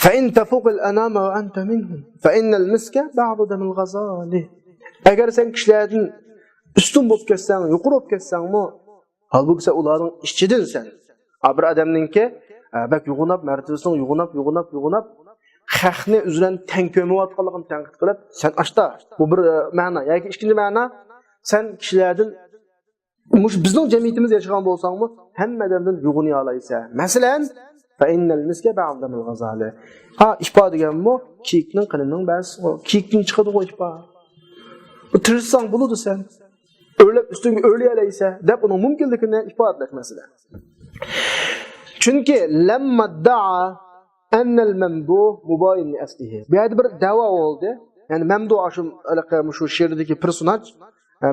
Fa in tafuq al-anama wa anta minhum fa inna al-miska ba'd dam al-ghazali. Agar sen kishilardan ustun bo'lib ketsang, yuqori bo'lib ketsangmi, halbuki sen ularning ichidansan. Bir odamningki bak yug'unab, martabasini yug'unab xalqni uzran tang ko'mayotganligini tanqid qilib, sen ashta bu bir ma'no yoki ikkinchi ma'no, sen kishilardan bizning jamiyatimizda yashagan bo'lsangmi, hammadan yug'uni olaysan. Masalan, fa innal miska ba'dam al-ghazali. Ishpa deganmi, kiyikning qilining bas, kiyikning chiqadi qo'y ishpa. Bu tirishsang bo'ladi sen. O'ylab ustunga o'ylaysan deb uning mumkinligini ifodalash masala. Chunki lamma da'a annal mamdu mubayin li aslihi. Bu yerda bir da'vo bo'ldi. Ya'ni mamdu shu she'rdagi personaj,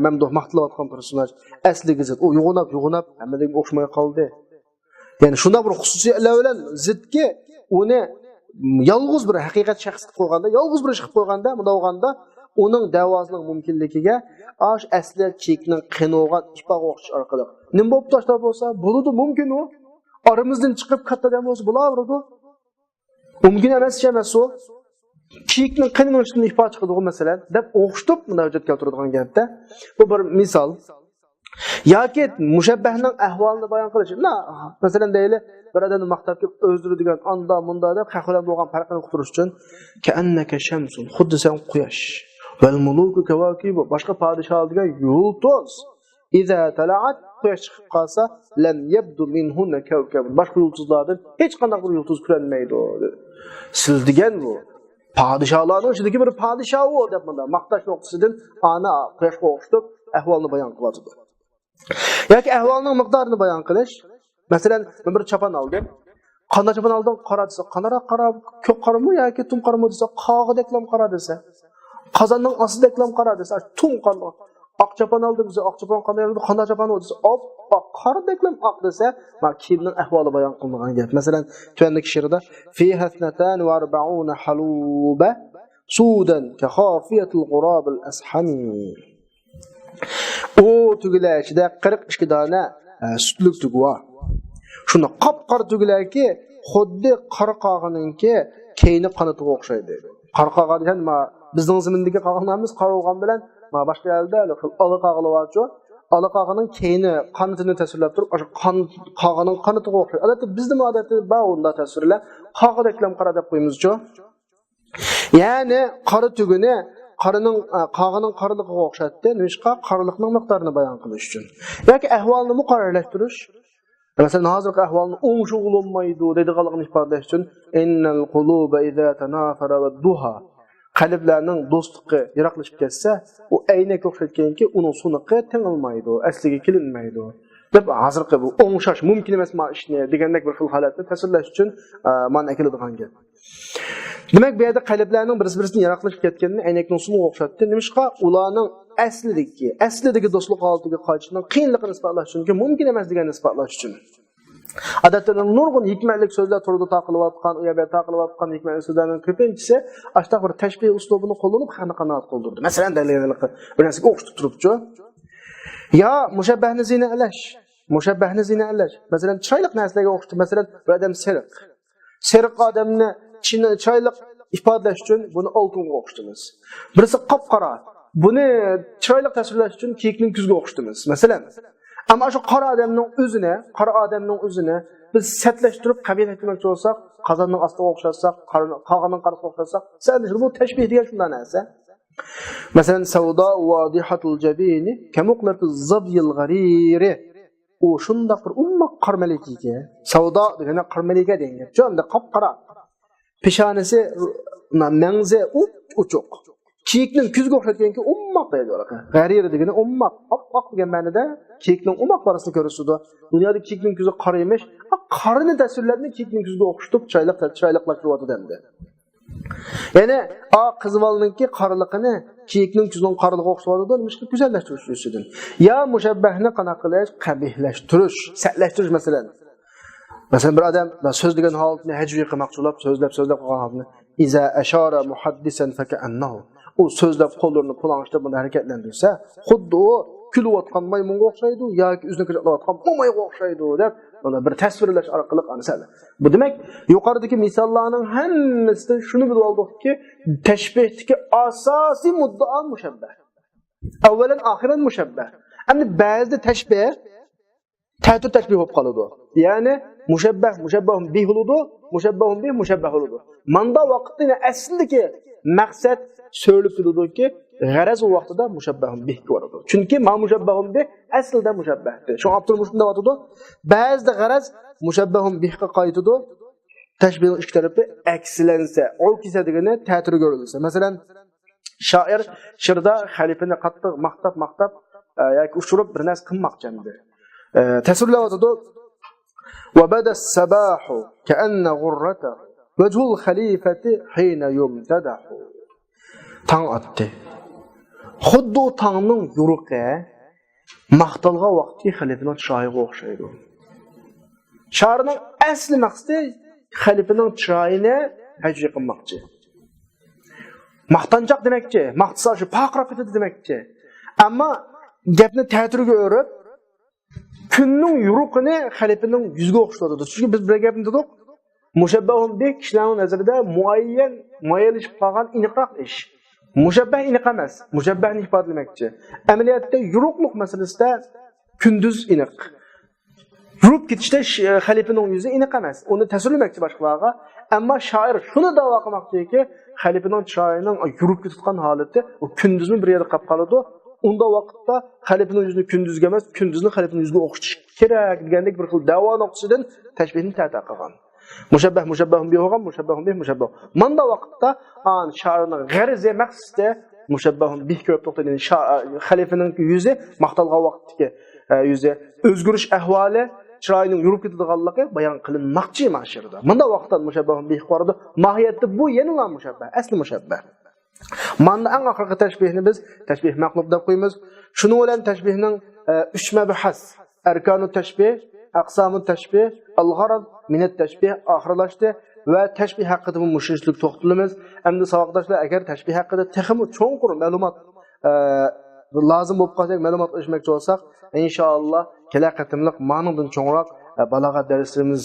mamdu maqtalayotgan personaj asliga zid. U yo'g'onab hammaga o'xshamay qoldi. Ya'ni shunda bir xususiyatlar bilan zidga uni yolg'iz bir haqiqat shaxs qilib qo'yganda, yolg'iz bir ish qilib qo'yganda, bunda bo'lganda uning da'vosining mumkinligiga asli chekning qinogan ifoq o'qish orqali nima bo'lib tashlab bo'lsa, bo'ladi mumkin u. Aramizdan chiqib kattadan bo'lsa bo'laveradi. Mumkin emas o. Kiyikning qanday ifoda qiladi masalan deb o'xshatib munojaat keltiradigan gapda. Bu bir misol. Yoki mushabbahning ahvolini bayon qilish. Masalan deyli, bir odamni maqtab kelib o'zdiradigan anda munda deb xalqlar bo'lgan farqini uqtirish uchun ka'annaka shamsun, xuddi sen quyosh. Val muluku kawakib, boshqa podshoh degan yulduz. Iza tala'at, quyosh chiqib qolsa, lam yabdu minhunna kawkab. Boshqa yulduzlardan hech qanday bir yulduz ko'rinmaydi. Siz degan bu podshohlarning ichidagi bir podshoh u deb bunda maqtash nuqtasidan ana quyoshga o'xshatib ahvolni bayon qiladi. Yoki ahvolning miqdorini bayon qilish. Masalan, men bir chopon oldim. Qanday chopon oldim? Qora desa, qanaroq qora, ko'k qorami yoki tum qorami desa, qog'ideklam qora desa, qozonning ostideklam qora desa, tum qora. Oq chopon oldim desa, oq chopon qanday oldi? Qanday chopon oldi desa, qoradeklam oq desa, kiyimning ahvoli bayon qilingan gap. Masalan, tuandagi she'rda fiha 42 haluba sudan ka khafiyatul qurab al-ashami. O tugilashida 42 dona sutlik tugwa. Shuni qop-qora tugilarki, xuddi qarqog'ininki keyni qanatiga o'xshaydi. Qarqog'i degan bizning zimindagi qog'onamiz qarog'on bilan boshqa yerda ola qog'ilavachi, ola qog'ining keyni qanatini tasvirlab turib, o'sha qog'ining qanatiga o'xshaydi. Albatta bizning odatda ba'unda tasvirlar qog'ideklam qara deb qo'yamiz-ku. Ya'ni qora tugini qog'ining qoraligiga o'xshatdi. Nimishqa qoraliqning miqdorini bayon qilish uchun. Yoki ahvolni muqarrarlashtirish. Masalan, hozirgi ahvolni o'ngshug'lanmaydi deydiganligini ifodalash uchun innal quluba idza tanafara va duha. Qalblarning do'stligi yiroqlashib ketsa, u aynak o'xshatganki, uning suniqi tingilmaydi, asliga kelinmaydi. deb hozirgi bu o'ngshash mumkin emas ma ishni degandek bir xil holatni tasvirlash uchun mana keladigan gap. Demak, bu yerda qalblarning bir-biridan yiroqlashib ketganini aynakning suvi o'xshatdi. Nimishqa ularning aslidagi do'stlik holatiga qaytishning qiyinligini isbotlash uchun, mumkin emas deganini isbotlash uchun. Odatda nurg'un hikmatli so'zlar turida taqilib u yerda taqilib hikmatli so'zlarning ko'pinchisi ashta bir tashbih uslubini qo'llanib qanoat qoldirdi. Masalan, dalillarni bir narsaga o'xshatib turibchi. Ya mushabbahni zina alash. Masalan, chiroyli narsalarga o'xshatib, masalan, bir odam seriq odamni chiroyli ifodalash uchun buni oltinga o'xshatamiz. Birisi qop-qora. Buni chiroyli tasvirlash uchun kiyikning kuzga o'xshatamiz. Masalan, ammo shu qora odamning o'zini biz satlashtirib qabul etmoqchi bo'lsak, qozonning ostiga o'xshatsak, qog'onning qarasiga o'xshatsak, bu tashbih degan shunday narsa. Masalan, savdo wadihatul jabini kamuqlatiz zabyil ghariri. O shunday bir umma qarmalikiga, savdo degani qarmalika degan. Jonda qop-qora. Peshonasi mangzi uchuq. Kiyikning kuzga o'xshatganki ummoq deydi ular. G'arir degani ummoq, oq degan ma'noda kiyikning ummoq borasini ko'rsatdi. Dunyoda kiyikning kuzi qora emish, qorini tasvirlarni kiyikning kuzga o'xshatib chiroyliqlashtiryapti endi. Ya'ni qizvolninki qoraliqini kiyikning kuzining qoraligiga o'xshatadi, nimishqa go'zallashtirish uchun. Ya mushabbahni qanaqa qilish, qabihlashtirish, saqlashtirish masalan. Masalan, bir odam so'z degan holatni hajviy qilmoqchi bo'lib, so'zlab qolgan holatni iza ashara muhaddisan faka'annahu. U so'zlab qo'llarini pulanishda buni harakatlantirsa, xuddi u kulayotgan maymunga o'xshaydi yoki o'zini qilayotgan mo'mayga o'xshaydi deb buni bir tasvirlash orqali aniqladi. Bu demak, yuqoridagi misollarning hammasidan shuni bilib oldikki, tashbihdagi asosiy muddao mushabbah. Avvalan oxiran mushabbah. Endi ba'zida tashbih tashbih bo'lib qoladi. Ya'ni mushabbahun bih bo'ladi, mushabbahun bih mushabbah bo'ladi. Manda vaqtida aslidagi maqsad söylüp durduğu g'araz o vaqtida mushabbahun bih bo'ladi. Chunki ma mushabbahun bih aslida mushabbahdir. Shu Abdulmushunda aytadi, ba'zida g'araz mushabbahun bihga qaytadi. Tashbihning ikki tarafi akslansa, olkisa degani ta'tir ko'rilsa. Masalan, shoir shirda xalifani qattiq maqtab yoki ushurib bir narsa qilmoqchi edi. Tasvirlayotdi. Wa bada as-sabahu ka'anna ghurrata wajhul khalifati hina yumtadahu. Tang atdi. Xuddi o tangning yuruqi maqtalgan vaqtki xalifaning chiroyiga o'xshaydi. Shoirning asli maqsadi xalifaning chiroyini hajviy qilmoqchi. Maqtanchoq demakchi, maqsashi paqrab ketadi demakchi. Ammo gapni ta'tirga o'rib kunning yuruqini xalifaning yuziga o'xshatadi. Chunki biz bir gapni dedik, mushabbahun bih kishilarning nazarida muayyanlashib qolgan aniqroq ish. Mushabbah aniq emas, mushabbahni ifodalamoqchi. Amaliyotda yuruqlik masalasida kunduz aniq. Yurib ketishda xalifaning yuzi aniq emas. Uni tasvirlamoqchi boshqalarga. Ammo shoir shuni da'vo qilmoqchiki, xalifaning chiroyining yurib ketgan holati u kunduzni bir yerda qolib qoladi. Unda vaqtda xalifaning yuzini kunduzga emas, kunduzni xalifaning yuziga o'xshatish kerak degandek bir xil da'vo nuqtasidan tashbihni ta'ta qilgan. Mushabbahun bih bo'lgan, mushabbahun bih mushabbah. Manda vaqtda shoirning g'arizi maqsadi mushabbahun bih ko'p to'xtagan xalifaning yuzi maqtalgan vaqtdagi yuzi o'zgarish ahvoli chiroyining yurib ketadiganligi bayon qilinmoqchi mashirda. Manda vaqtda mushabbahun bih boradi. Mohiyatda bu yana mushabbah, asli mushabbah. Manda eng oxirgi tashbihni biz tashbih maqlub deb qo'yamiz. Shuning bilan tashbihning 3 mabhas, arkanut tashbih, aqsamut tashbih, al-gharad minat tashbih oxirlashdi va tashbih haqida bu mushishlik to'xtalamiz. Endi savoqdoshlar, agar tashbih haqida texmi cho'nqur ma'lumot lozim bo'lib qolsa, ma'lumot olishmoqchi bo'lsak, inshaalloh kelar qatimliq ma'nodan cho'ngroq balog'at darsimiz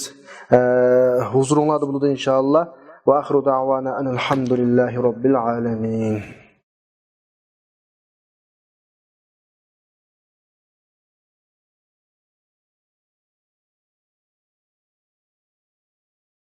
huzuringlarda bo'ladi inshaalloh. Va axiru da'vana alhamdulillahi robbil alamin.